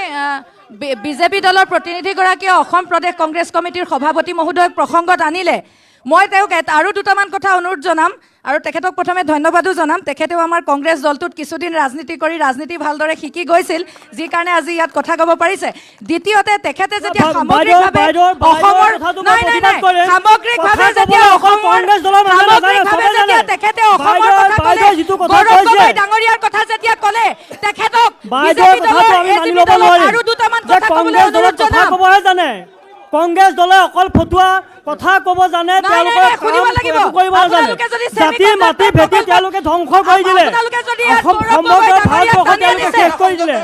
বিজেপি দলৰ প্ৰতিনিধিগৰাকীয়ে অসম প্ৰদেশ কংগ্ৰেছ কমিটিৰ সভাপতি মহোদয়ক প্ৰসংগত আনিলে মই তেওঁক আৰু দুটামান কথা অনুৰোধ জনাম আৰু তেখেতক প্ৰথমে ধন্যবাদো জনাম। তেখেতেও আমাৰ কংগ্ৰেছ দলটোত কিছুদিন ৰাজনীতি কৰি ৰাজনীতি ভালদৰে শিকি গৈছিল, যি কাৰণে আজি ইয়াত কথা ক'ব পাৰিছে। দ্বিতীয়তে তেখেতে যেতিয়া সামগ্ৰিকভাৱে অসমৰ সামগ্ৰিকভাৱে যেতিয়া তেখেতে অসমৰ কথা ক'লে, গৌৰৱ গগৈ ডাঙৰীয়াৰ কথা যেতিয়া ক'লে, তেখেতক বিজেপি দলৰ আৰু দুটামান কথা ক'বলৈ অনুৰোধ জনাম। কংগ্ৰেছ দলে অকল ফটুৱা কথা ক'ব জানে, তেওঁলোকে জাতি মাটি ভেটি তেওঁলোকে ধ্বংস কৰি দিলে, সমগ্ৰ ভাৰতবৰ্ষ তেওঁলোকে শেষ কৰি দিলে,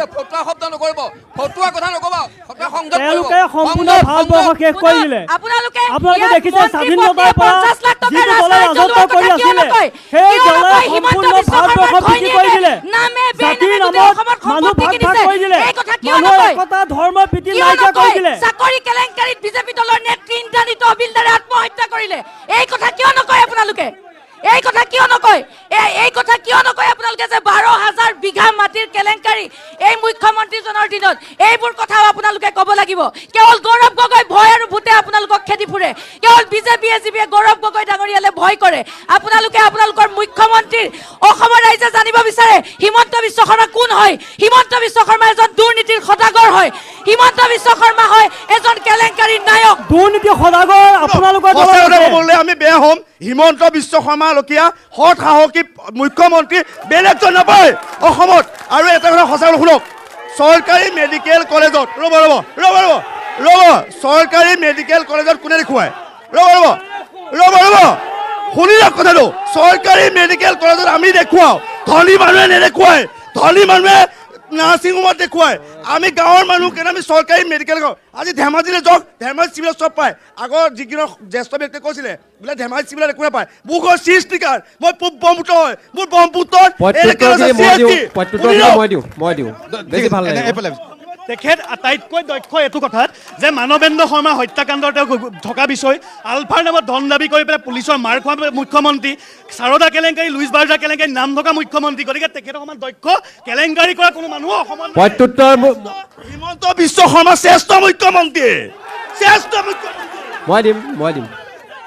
তেওঁলোকে সম্পূৰ্ণ ভাৰতবৰ্ষ শেষ কৰি দিলে। আপোনালোকে দেখিছে স্বাধীনতাৰ পৰা যিটো দলে ৰাজত্ব কৰি আছিলে সেই দলে সম্পূৰ্ণ ভাৰতবৰ্ষ বিক্ৰী কৰি দিলে, জাতিৰ নামত মানুহ ভাগ ভাগ কৰি দিলে, মানুহৰ একতা ধৰ্ম প্ৰীতি নাইকিয়া কৰি দিলে। চাকৰি কেলেংকাৰীত বিজেপি দলৰ নেত্ৰী ইন্দ্ৰাণী তহবিলদাৰে আত্মহত্যা কৰিলে। এই কথা কিয় নকয় আপোনালোকে? এই কথা কিয় নকয়? এই কথা কিয় নকয় আপোনালোকে যে 12,000 বিঘা মাটিৰ কেলেংকাৰী এই মুখ্যমন্ত্ৰীজনৰ দিনত? এইবোৰ কথাও আপোনালোকে ক'ব লাগিব। কেৱল গৌৰৱ গগৈ ভয় আৰু ভূতে আপোনালোকক খেদি ফুৰে, কেৱল বিজেপি এজিপিয়ে গৌৰৱ গগৈ ডাঙৰীয়ালে ভয় কৰে। আপোনালোকে আপোনালোকৰ মুখ্যমন্ত্ৰীৰ অসমৰ ৰাইজে জানিব বিচাৰে হিমন্ত বিশ্ব শৰ্মা কোন হয়? হিমন্ত বিশ্ব শৰ্মা এজন দুৰ্নীতিৰ সদাগৰ হয়, হিমন্ত বিশ্ব শৰ্মা হয় এজন কেলেংকাৰীৰ নায়ক। দুৰ্নীতি সদাগৰ আপোনালোকৰ আমি বেয়া হ'ম। হিমন্ত বিশ্ব শৰ্মা লেখীয়া সৎ সাহসী মুখ্যমন্ত্ৰী বেলেগজন নাপায় অসমত। আৰু এটা কথা সঁচা শুনক, চৰকাৰী মেডিকেল কলেজত চৰকাৰী মেডিকেল কলেজত কোনে দেখুৱায়? শুনি লওক কথাটো। চৰকাৰী মেডিকেল কলেজত আমি দেখুৱাওঁ, ধনী মানুহে নেদেখুৱায়, ধনী মানুহে নাৰ্ছিং হোমত দেখুৱায়। আমি গাঁৱৰ মানুহ কেনে আমি চৰকাৰী মেডিকেল আজি ধেমাজিলৈ যাওক, ধেমাজি চিভিলত চব পায়। আগৰ যিকেইজন জ্যেষ্ঠ ব্যক্তিয়ে কৈছিলে বোলে ধেমাজি চিভিলত একো নাপায়। মোৰ চিষ্টিকাৰ, মই পূব ব্ৰহ্মপুত্ৰ হয়, মোৰ ব্ৰহ্মপুত্ৰত তেখেত আটাইতকৈ দক্ষ এইটো কথাত যে মানৱেন্দ্ৰ শৰ্মা হত্যাকাণ্ডৰ তেওঁ থকা বিষয়, আলফাৰ নামত ধন দাবী কৰি পেলাই পুলিচৰ মাৰ খোৱা মুখ্যমন্ত্ৰী, সাৰদা কেলেংকাৰী, লুইচ বাৰ্জাৰ কেলেংকাৰী নাম থকা মুখ্যমন্ত্ৰী। গতিকে তেখেতৰ সমান দক্ষ কেলেংকাৰী কৰা কোনো মানুহ অসমত হিমন্ত বিশ্ব শৰ্মা শ্ৰেষ্ঠ মুখ্যমন্ত্ৰী, শ্ৰেষ্ঠ মুখ্যমন্ত্ৰী। মই দিম।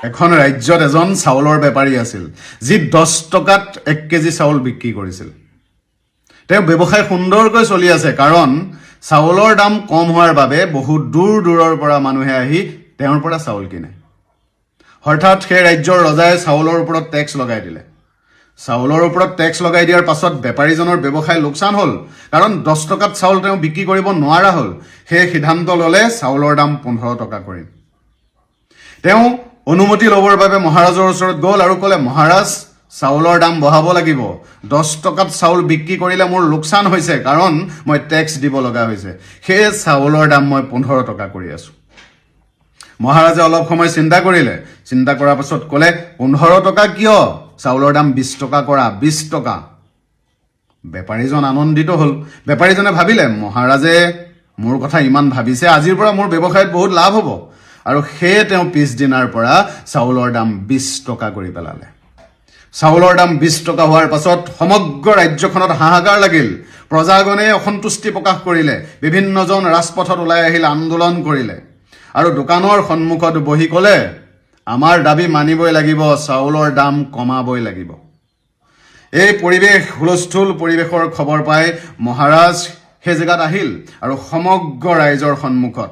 এখন ৰাজ্যত এজন চাউলৰ বেপাৰী আছিল যি 10 টকাত 1 কেজি চাউল বিক্ৰী কৰিছিল। তেওঁ ব্যৱসায় সুন্দৰকৈ চলি আছে, কাৰণ চাউলৰ দাম কম হোৱাৰ বাবে বহুত দূৰ দূৰৰ পৰা মানুহে আহি তেওঁৰ পৰা চাউল কিনে। হঠাৎ সেই ৰাজ্যৰ ৰজাই চাউলৰ ওপৰত টেক্স লগাই দিলে। চাউলৰ ওপৰত টেক্স লগাই দিয়াৰ পাছত বেপাৰীজনৰ ব্যৱসায় লোকচান হ'ল, কাৰণ 10 টকাত চাউল তেওঁ বিক্ৰী কৰিব নোৱাৰা হ'ল। সেই সিদ্ধান্ত ল'লে চাউলৰ দাম 15 টকা কৰিম। তেওঁ অনুমতি ল'বৰ বাবে মহাৰাজৰ ওচৰত গ'ল আৰু ক'লে, মহাৰাজ চাউলৰ দাম বঢ়াব লাগিব, 10 টকাত চাউল বিক্ৰী কৰিলে মোৰ লোকচান হৈছে, কাৰণ মই টেক্স দিব লগা হৈছে। সেই চাউলৰ দাম মই 15 টকা কৰি আছোঁ। মহাৰাজে অলপ সময় চিন্তা কৰিলে, চিন্তা কৰাৰ পাছত ক'লে, 15 টকা কিয়? চাউলৰ দাম 20 টকা কৰা, 20 টকা। বেপাৰীজন আনন্দিত হ'ল। বেপাৰীজনে ভাবিলে, মহাৰাজে মোৰ কথা ইমান ভাবিছে, আজিৰ পৰা মোৰ ব্যৱসায়ত বহুত লাভ হ'ব। আৰু সেয়ে তেওঁ পিছদিনাৰ পৰা চাউলৰ দাম 20 টকা কৰি পেলালে। চাউলৰ দাম 20 টকা হোৱাৰ পাছত সমগ্ৰ ৰাজ্যখনত হাহাকাৰ লাগিল। প্ৰজাগণে অসন্তুষ্টি প্ৰকাশ কৰিলে, বিভিন্নজন ৰাজপথত ওলাই আহিল, আন্দোলন কৰিলে আৰু দোকানৰ সন্মুখত বহি ক'লে, আমাৰ দাবী মানিবই লাগিব, চাউলৰ দাম কমাবই লাগিব। এই পৰিৱেশ হুলস্থুল পৰিৱেশৰ খবৰ পাই মহাৰাজ সেই জেগাত আহিল আৰু সমগ্ৰ ৰাইজৰ সন্মুখত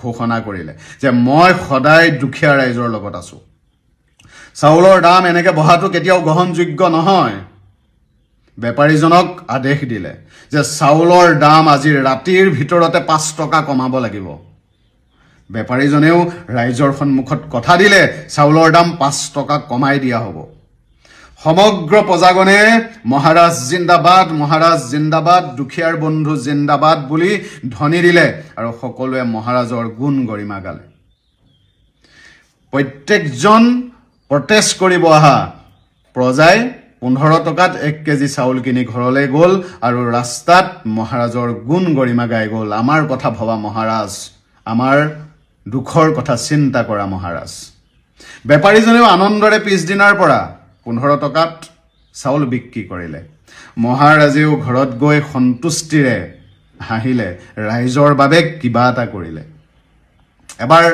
ঘোষণা কৰিলে যে মই সদায় দুখীয়া ৰাইজৰ লগত আছোঁ। চাউলৰ দাম এনেকৈ বঢ়াটো কেতিয়াও গ্ৰহণযোগ্য নহয়। বেপাৰীজনক আদেশ দিলে যে চাউলৰ দাম আজি ৰাতিৰ ভিতৰতে 5 টকা কমাব লাগিব। বেপাৰীজনেও ৰাইজৰ সন্মুখত কথা দিলে, চাউলৰ দাম 5 টকা কমাই দিয়া হ'ব। সমগ্ৰ প্ৰজাগণে মহাৰাজ জিন্দাবাদ, মহাৰাজ জিন্দাবাদ, দুখীয়াৰ বন্ধু জিন্দাবাদ বুলি ধ্বনি দিলে আৰু সকলোৱে মহাৰাজৰ গুণ গৰিমা গালে। প্ৰত্যেকজন প্ৰটেষ্ট কৰিব অহা প্ৰজাই 15 টকাত 1 কেজি চাউল কিনি ঘৰলৈ গ'ল আৰু ৰাস্তাত মহাৰাজৰ গুণ গৰিমা গাই গ'ল, আমাৰ কথা ভবা মহাৰাজ, আমাৰ দুখৰ কথা চিন্তা কৰা মহাৰাজ। বেপাৰীজনেও আনন্দৰে পিছদিনাৰ পৰা 15 টকাত চাউল বিক্ৰী কৰিলে। মহাৰাজেও ঘৰত গৈ সন্তুষ্টিৰে হাঁহিলে, ৰাইজৰ বাবে কিবা এটা কৰিলে। এবাৰ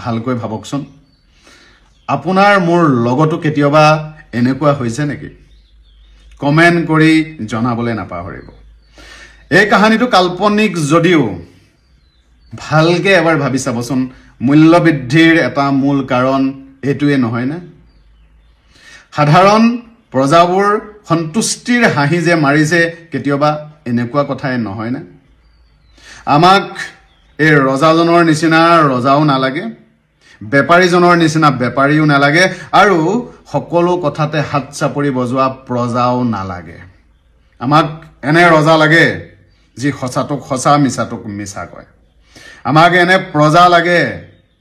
ভালকৈ ভাবকচোন, আপোনাৰ মোৰ লগতো কেতিয়াবা এনেকুৱা হৈছে নেকি? কমেণ্ট কৰি জনাবলৈ নাপাহৰিব। এই কাহিনীটো কাল্পনিক যদিও ভালকৈ এবাৰ ভাবি চাবচোন, মূল্যবৃদ্ধিৰ এটা মূল কাৰণ এইটোৱে নহয়নে? সাধাৰণ প্ৰজাবোৰ সন্তুষ্টিৰ হাঁহি যে মাৰিছে কেতিয়াবা এনেকুৱা কথাই নহয়নে? আমাক এই ৰজাজনৰ নিচিনা ৰজাও নালাগে, বেপাৰীজনৰ নিচিনা বেপাৰীও নালাগে, আৰু সকলো কথাতে হাত চাপৰি বজোৱা প্ৰজাও নালাগে। আমাক এনে ৰজা লাগে যি সঁচাটোক সঁচা, মিছাটোক মিছা কয়। আমাক এনে প্ৰজা লাগে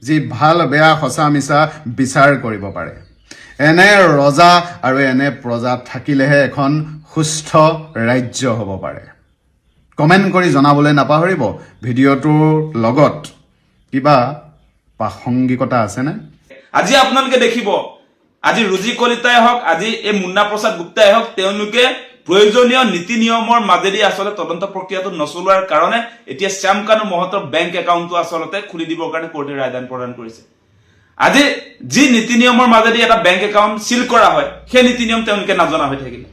যি ভাল বেয়া সঁচা মিছা বিচাৰ কৰিব পাৰে। এনে ৰজা আৰু এনে প্ৰজা থাকিলেহে এখন সুস্থ ৰাজ্য হ'ব পাৰে। কমেণ্ট কৰি জনাবলৈ নাপাহৰিব ভিডিঅ'টোৰ লগত কিবা প্ৰাসংগিকতা আছেনে? আজি আপোনালোকে দেখিব, আজি ৰুজি কলিতাই হওক, আজি এই মুন্না প্ৰসাদ গুপ্তাই হওক, তেওঁলোকে প্ৰয়োজনীয় নীতি নিয়মৰ মাজেদি আচলতে তদন্ত প্ৰক্ৰিয়াটো নচলোৱাৰ কাৰণে এতিয়া শ্যামকানু মহন্তৰ বেংক একাউণ্টটো আচলতে খুলি দিবৰ কাৰণে কোৰ্টে ৰায়দান প্ৰদান কৰিছে। আজি যি নীতি নিয়মৰ মাজেদি এটা বেংক একাউণ্ট চিল কৰা হয়, সেই নীতি নিয়ম তেওঁলোকে নাজনা হৈ থাকিলে।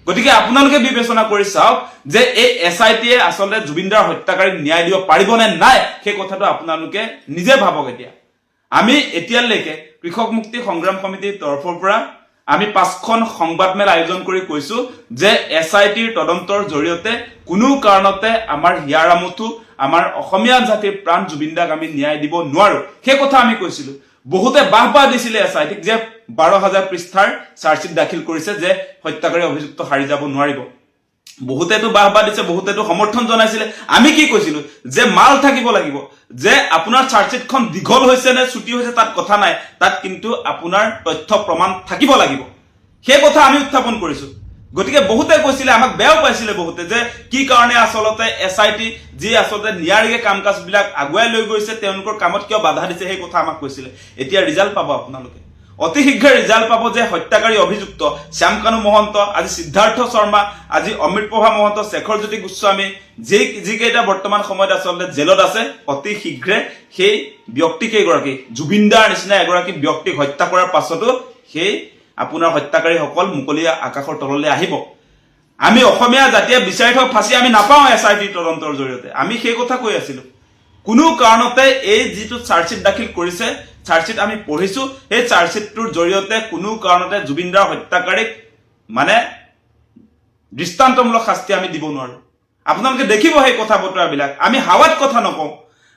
গতিকে আপোনালোকে বিবেচনা কৰি চাওক যে এই SIT-য়ে আচলতে জুবিনদাৰ হত্যাকাৰীক ন্যায় দিব পাৰিব নে নাই, সেই কথাটো আপোনালোকে নিজে ভাবক। এতিয়া আমি এতিয়ালৈকে কৃষক মুক্তি সংগ্ৰাম সমিতিৰ তৰফৰ পৰা আমি 5খন সংবাদমেল আয়োজন কৰি কৈছো যে SIT-ৰ তদন্তৰ জৰিয়তে কোনো কাৰণতে আমাৰ হিয়াৰ আমঠু, আমাৰ অসমীয়া জাতিৰ প্ৰাণ জুবিনদাক আমি ন্যায় দিব নোৱাৰো, সেই কথা আমি কৈছিলো। বহুতে বাহবাহ দিছিলে SIT-ক যে 12,000 পৃষ্ঠাৰ চাৰ্জশ্বিট দাখিল কৰিছে যে হত্যাকাৰী অভিযুক্ত হাৰি যাব নোৱাৰিব। বহুতেতো বাহবাহ দিছে, বহুতেতো সমৰ্থন জনাইছিলে। আমি কি কৈছিলো যে মাল থাকিব লাগিব, যে আপোনাৰ চাৰ্জশ্বিটখন দীঘল হৈছে নে ছুটি হৈছে তাত কথা নাই, তাত কিন্তু আপোনাৰ তথ্য প্ৰমাণ থাকিব লাগিব, সেই কথা আমি উত্থাপন কৰিছো। গতিকে বহুতে কৈছিলে, আমাক বেয়াও পাইছিলে বহুতে, যে কি কাৰণে আচলতে SIT যি আচলতে নিয়াৰিকে কাম কাজবিলাক আগুৱাই লৈ গৈছে, তেওঁলোকৰ কামত কিয় বাধা দিছে, সেই কথা আমাক কৈছিলে। এতিয়া ৰিজাল্ট পাব আপোনালোকে, অতি শীঘ্ৰে ৰিজাল্ট পাব যে হত্যাকাৰী অভিযুক্ত শ্যামকানু মহন্ত, আজি সিদ্ধাৰ্থ শৰ্মা, আজি অমৃতপ্ৰভা মহন্ত, শেখৰ জ্যোতি গোস্বামী, যিকেইটা বৰ্তমান সময়ত আচলতে জেলত আছে, অতি শীঘ্ৰে সেই ব্যক্তিকেইগৰাকী, জুবিনদাৰ নিচিনা এগৰাকী ব্যক্তিক হত্যা কৰাৰ পাছতো সেই আপোনাৰ হত্যাকাৰীসকল মুকলি আকাশৰ তললৈ আহিব। আমি অসমীয়া জাতিয়ে বিচাৰি থকা ফাঁচি আমি নাপাওঁ SIT তদন্তৰ জৰিয়তে। আমি সেই কথা কৈ আছিলো। কোনো কাৰণতে এই যিটো চাৰ্জশ্বিট দাখিল কৰিছে, চাৰ্জশ্বিট আমি পঢ়িছো, সেই চাৰ্জশ্বিটটোৰ জৰিয়তে কোনো কাৰণতে জুবিনদাৰ হত্যাকাৰীক মানে দৃষ্টান্তমূলক শাস্তি আমি দিব নোৱাৰো। আপোনালোকে দেখিব সেই কথা বতৰাবিলাক। আমি হাৱাত কথা নকওঁ,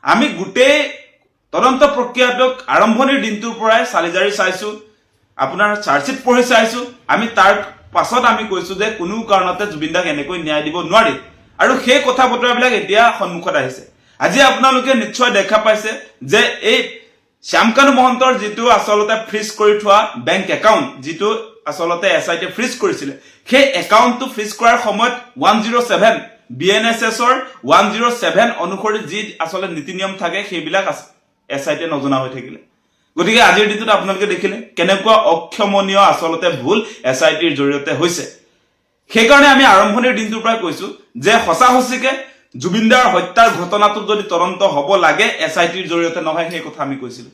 আমি গোটেই তদন্ত প্ৰক্ৰিয়াটোক আৰম্ভণিৰ দিনটোৰ পৰাই চালিজাৰি চাইছো, আপোনাৰ চাৰ্জশ্বিট পঢ়ি চাইছো। আমি তাৰ পাছত আমি কৈছো যে কোনো কাৰণতে জুবিনদাক এনেকৈ ন্যায় দিব নোৱাৰি, আৰু সেই কথা বতৰাবিলাক এতিয়া সন্মুখত আহিছে। আজি আপোনালোকে নিশ্চয় দেখা পাইছে যে এই শ্যামকানু মহন্তৰ যিটো আচলতে ফ্ৰিজ কৰি থোৱা বেংক একাউণ্ট, যিটো আচলতে SIT-য়ে ফ্ৰিজ কৰিছিলে, সেই একাউণ্টটো ফ্ৰিজ কৰাৰ সময়ত 107 BNSS-ৰ 107 অনুসৰি যি আচলতে নীতি নিয়ম থাকে, সেইবিলাক SIT-য়ে নজনা হৈ থাকিলে। গতিকে আজিৰ দিনটোত আপোনালোকে দেখিলে কেনেকুৱা অক্ষমনীয় আচলতে ভুল SIT-ৰ জৰিয়তে হৈছে। সেইকাৰণে আমি আৰম্ভণিৰ দিনটোৰ পৰাই কৈছো যে সঁচা সঁচিকে জুবিনদাৰ হত্যাৰ ঘটনাটো যদি তদন্ত হ'ব লাগে, SIT-ৰ জৰিয়তে নহয়, সেই কথা আমি কৈছিলো।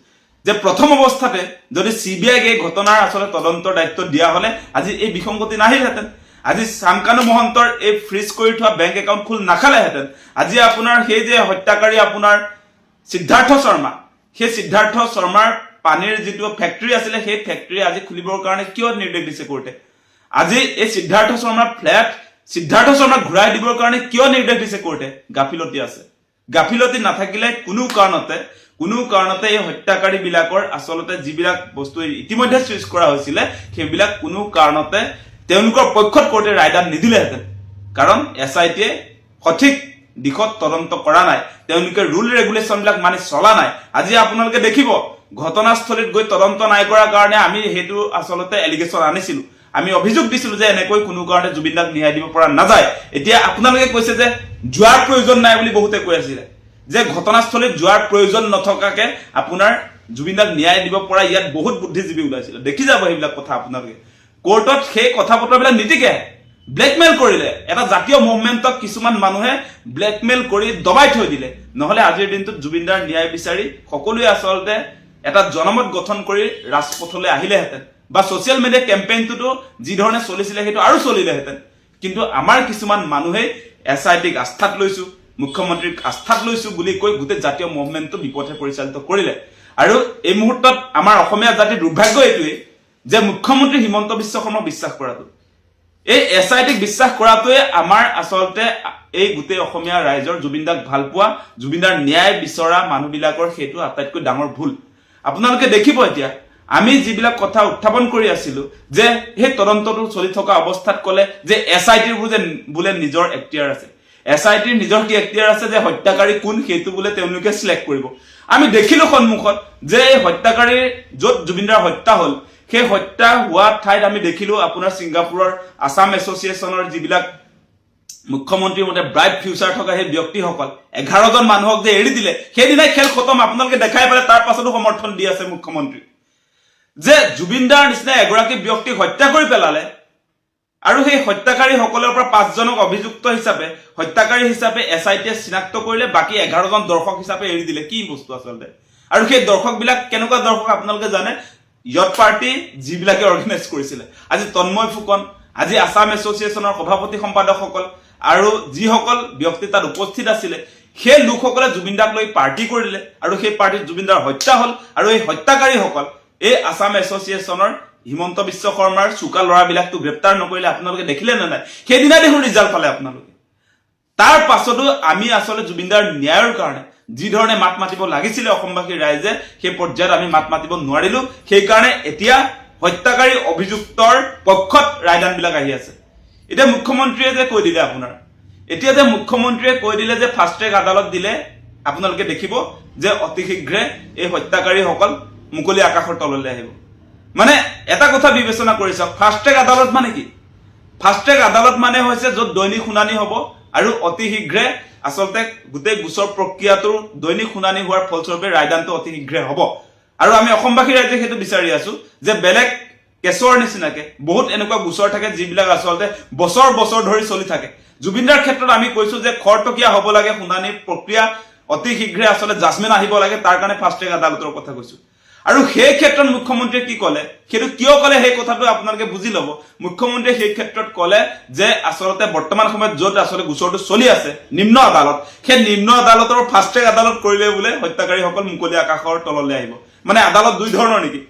যে প্ৰথম অৱস্থাতে যদি CBI-ক এই ঘটনাৰ আচলতে তদন্তৰ দায়িত্ব দিয়া হলে আজি এই বিসংগতি নাহিলহেঁতেন, আজি শ্যামকানু মহন্তৰ এই ফ্ৰিজ কৰি থোৱা বেংক একাউণ্ট খোল নাখালেহেঁতেন, আজি আপোনাৰ সেই যে হত্যাকাৰী আপোনাৰ সিদ্ধাৰ্থ শৰ্মা, সেই সিদ্ধাৰ্থ শৰ্মাৰ পানীৰ যিটো ফেক্টৰী আছিলে, সেই ফেক্টৰী আজি খুলিবৰ কাৰণে কিয় নিৰ্দেশ দিছে কোৰ্টে? আজি এই সিদ্ধাৰ্থ শৰ্মাৰ ফ্লেট সিদ্ধাৰ্থ শৰ্মাক ঘূৰাই দিবৰ কাৰণে কিয় নিৰ্দেশ দিছে কোৰ্টে? গাফিলতি আছে। গাফিলতি নাথাকিলে কোনো কাৰণতে এই হত্যাকাৰী বিলাকৰ আচলতে যিবিলাক বস্তু ইতিমধ্যে সৃষ্টি কৰা হৈছিলে, সেইবিলাক কোনো কাৰণতে তেওঁলোকৰ পক্ষত কোৰ্টে ৰায়দান নিদিলেহেঁতেন। কাৰণ SIT-য়ে সঠিক দিশত তদন্ত কৰা নাই, তেওঁলোকে ৰুল ৰেগুলেশ্যনবিলাক মানি চলা নাই। আজি আপোনালোকে দেখিব ঘটনাস্থলীত গৈ তদন্ত নাই কৰাৰ কাৰণে আমি সেইটো আচলতে এলিগেশ্যন আনিছিলো, আমি অভিযোগ দিছিলো যে এনেকৈ কোনো কাৰণতে জুবিনদাক ন্যায় দিব পৰা নাযায়। এতিয়া আপোনালোকে কৈছে যে যোৱাৰ প্ৰয়োজন নাই বুলি বহুতে কৈ আছিলে, যে ঘটনাস্থলীত যোৱাৰ প্ৰয়োজন নথকাকে আপোনাৰ জুবিনদাক ন্যায় দিব পৰা ইয়াত বহুত বুদ্ধিজীৱী ওলাইছিলে। দেখি যাব সেইবিলাক কথা আপোনালোকে। কোৰ্টত সেই কথা বতৰাবিলাক নীতিকে ব্লেকমেইল কৰিলে এটা জাতীয় মুভমেণ্টক কিছুমান মানুহে ব্লেকমেইল কৰি দবাই থৈ দিলে নহলে আজিৰ দিনটোত জুবিনদাৰ ন্যায় বিচাৰি সকলোৱে আচলতে এটা জনমত গঠন কৰি ৰাজপথলৈ আহিলেহেঁতেন বা ছ'চিয়েল মিডিয়া কেম্পেইনটোতো যি ধৰণে চলিছিলে সেইটো আৰু চলিলেহেঁতেন কিন্তু আমাৰ কিছুমান মানুহে SITক আস্থাত লৈছো মুখ্যমন্ত্ৰীক আস্থাত লৈছো বুলি কৈ গোটেই জাতীয় মুভমেণ্টটো বিপথে পৰিচালিত কৰিলে আৰু এই মুহূৰ্তত আমাৰ অসমীয়া জাতিৰ দুৰ্ভাগ্য এইটোৱেই যে মুখ্যমন্ত্ৰী হিমন্ত বিশ্ব শৰ্মাক বিশ্বাস কৰাটো এই SITক বিশ্বাস কৰাটোৱে আমাৰ আচলতে এই গোটেই অসমীয়া ৰাইজৰ জুবিনদাক ভাল পোৱা জুবিনদাৰ ন্যায় বিচৰা মানুহবিলাকৰ সেইটো আটাইতকৈ ডাঙৰ ভুল আপোনালোকে দেখিব এতিয়া আমি যিবিলাক কথা উত্থাপন কৰি আছিলো যে সেই তদন্তটো চলি থকা অৱস্থাত ক'লে যে SITৰ বোলে নিজৰ এক্টিয়াৰ আছে SITৰ নিজৰ কি এক্টিয়াৰ আছে যে হত্যাকাৰী কোন সেইটো বোলে তেওঁলোকে সিলেক্ট কৰিব আমি দেখিলো সন্মুখত যে এই হত্যাকাৰী য'ত জুবিনদাৰ হত্যা হ'ল সেই হত্যা হোৱা ঠাইত আমি দেখিলো আপোনাৰ ছিংগাপুৰৰ আসাম এছ'চিয়েশ্যনৰ যিবিলাক মুখ্যমন্ত্ৰীৰ মতে ব্ৰাইট ফিউচাৰ থকা সেই ব্যক্তিসকল 11 জন মানুহক যে এৰি দিলে সেইদিনাই খেল খতম আপোনালোকে দেখাই পালে তাৰ পাছতো সমৰ্থন দি আছে মুখ্যমন্ত্ৰী যে জুবিনদাৰ নিচিনা এগৰাকী ব্যক্তিক হত্যা কৰি পেলালে আৰু সেই হত্যাকাৰীসকলৰ পৰা 5 জনক অভিযুক্ত হিচাপে হত্যাকাৰী হিচাপে SITয়ে চিনাক্ত কৰিলে বাকি 11 জন দৰ্শক হিচাপে এৰি দিলে কি বস্তু আচলতে আৰু সেই দৰ্শকবিলাক কেনেকুৱা দৰ্শক আপোনালোকে জানে ইয়ত পাৰ্টি যিবিলাকে অৰ্গানাইজ কৰিছিলে আজি তন্ময় ফুকন আজি আসাম এছ'চিয়েশ্যনৰ সভাপতি সম্পাদকসকল আৰু যিসকল ব্যক্তি তাত উপস্থিত আছিলে সেই লোকসকলে জুবিনদাক লৈ পাৰ্টি কৰিলে আৰু সেই পাৰ্টিত জুবিনদাৰ হত্যা হ'ল আৰু এই হত্যাকাৰীসকল এই আসাম এছ'চিয়েশ্যনৰ হিমন্ত বিশ্ব শৰ্মাৰ চুকা ল'ৰাবিলাকটো গ্ৰেপ্তাৰ নকৰিলে আপোনালোকে দেখিলে নে নাই সেইদিনা দেখোন ৰিজাল্ট পালে আপোনালোকে তাৰ পাছতো আমি আচলতে জুবিনদাৰ ন্যায়ৰ কাৰণে যি ধৰণে মাত মাতিব লাগিছিলে অসমবাসী ৰাইজে সেই পৰ্যায়ত আমি মাত মাতিব নোৱাৰিলো সেই কাৰণে এতিয়া হত্যাকাৰী অভিযুক্তৰ পক্ষত ৰায়দানবিলাক আহি আছে এতিয়া মুখ্যমন্ত্ৰীয়ে যে কৈ দিলে আপোনাৰ এতিয়া যে মুখ্যমন্ত্ৰীয়ে কৈ দিলে যে ফাষ্ট ট্ৰেক আদালত দিলে আপোনালোকে দেখিব যে অতি শীঘ্ৰে এই হত্যাকাৰীসকল মুকলি আকাশৰ তললৈ আহিব মানে এটা কথা বিবেচনা কৰি চাওক ফাষ্ট ট্ৰেক আদালত মানে কি ফাষ্ট ট্ৰেক আদালত মানে হৈছে য'ত দৈনিক শুনানি হ'ব আৰু অতি শীঘ্ৰে আচলতে গোটেই গোচৰ প্ৰক্ৰিয়াটোৰ দৈনিক শুনানি হোৱাৰ ফলস্বৰূপে ৰায়দানটো অতি শীঘ্ৰে হ'ব আৰু আমি অসমবাসী ৰাইজে সেইটো বিচাৰি আছো যে বেলেগ কেছৰ নিচিনাকে বহুত এনেকুৱা গোচৰ থাকে যিবিলাক আচলতে বছৰ বছৰ ধৰি চলি থাকে জুবিনদাৰ ক্ষেত্ৰত আমি কৈছো যে খৰতকীয়া হ'ব লাগে শুনানিৰ প্ৰক্ৰিয়া অতি শীঘ্ৰে আচলতে জাজমেণ্ট আহিব লাগে তাৰ কাৰণে ফাষ্ট ট্ৰেক আদালতৰ কথা কৈছো আৰু সেই ক্ষেত্ৰত মুখ্যমন্ত্ৰীয়ে কি ক'লে সেইটো কিয় ক'লে সেই কথাটো আপোনালোকে বুজি ল'ব মুখ্যমন্ত্ৰীয়ে সেই ক্ষেত্ৰত ক'লে যে আচলতে বৰ্তমান সময়ত য'ত আচলতে গোচৰটো চলি আছে নিম্ন আদালত সেই নিম্ন আদালতৰ ফাষ্ট ট্ৰেক আদালত কৰিলে বোলে হত্যাকাৰীসকল মুকলি আকাশৰ তললৈ আহিব মানে আদালত দুই ধৰণৰ নেকি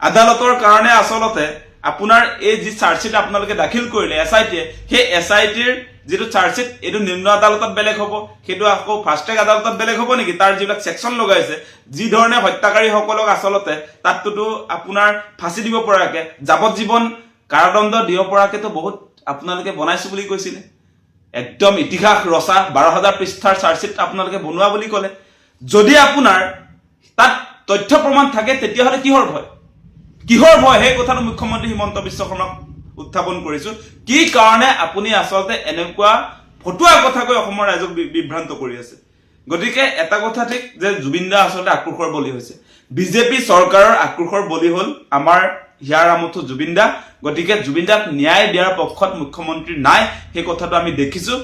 আদালতৰ কাৰণে আচলতে আপোনাৰ এই যি চাৰ্জশ্বিট আপোনালোকে দাখিল কৰিলে SITয়ে সেই SITৰ যেটো চাৰ্জশ্বিট এটো নিম্ন আদালতত বেলেগ হ'ব সেইটো আকৌ ফাষ্ট ট্ৰেক আদালতত বেলেগ হ'ব নেকি তাৰ যিবিলাক সেকশন লগাইছে যি ধৰণে হত্যাকাৰীসকলক আচলতে তাতটো আপোনাৰ ফাঁসি দিব পৰাকে যাৱজ্জীৱন কাৰাদণ্ড দিব পৰাকেতো বহুত আপোনালোকে বনাইছো বুলি কৈছিলে একদম ইতিহাস ৰচা 12000 পৃষ্ঠাৰ চাৰ্জশ্বিট আপোনালোকে বনোৱা বুলি ক'লে যদি আপোনাৰ তাত তথ্য প্ৰমাণ থাকে তেতিয়াহ'লে কিহৰ ভয় সেই কথাটো মুখ্যমন্ত্ৰী হিমন্ত বিশ্ব শৰ্মাক উত্থাপন কৰিছো কি কাৰণে আপুনি আচলতে এনেকুৱা ফটুৱা কথা কৈ অসমৰ ৰাইজক বিভ্ৰান্ত কৰি আছে গতিকে এটা কথা ঠিক যে জুবিনদা আচলতে আক্ৰোশৰ বলি হৈছে বিজেপি চৰকাৰৰ আক্ৰোশৰ বলি হ'ল আমাৰ হিয়াৰ আমঠু জুবিনদা গতিকে জুবিনদাক ন্যায় দিয়াৰ পক্ষত মুখ্যমন্ত্ৰী নাই সেই কথাটো আমি দেখিছো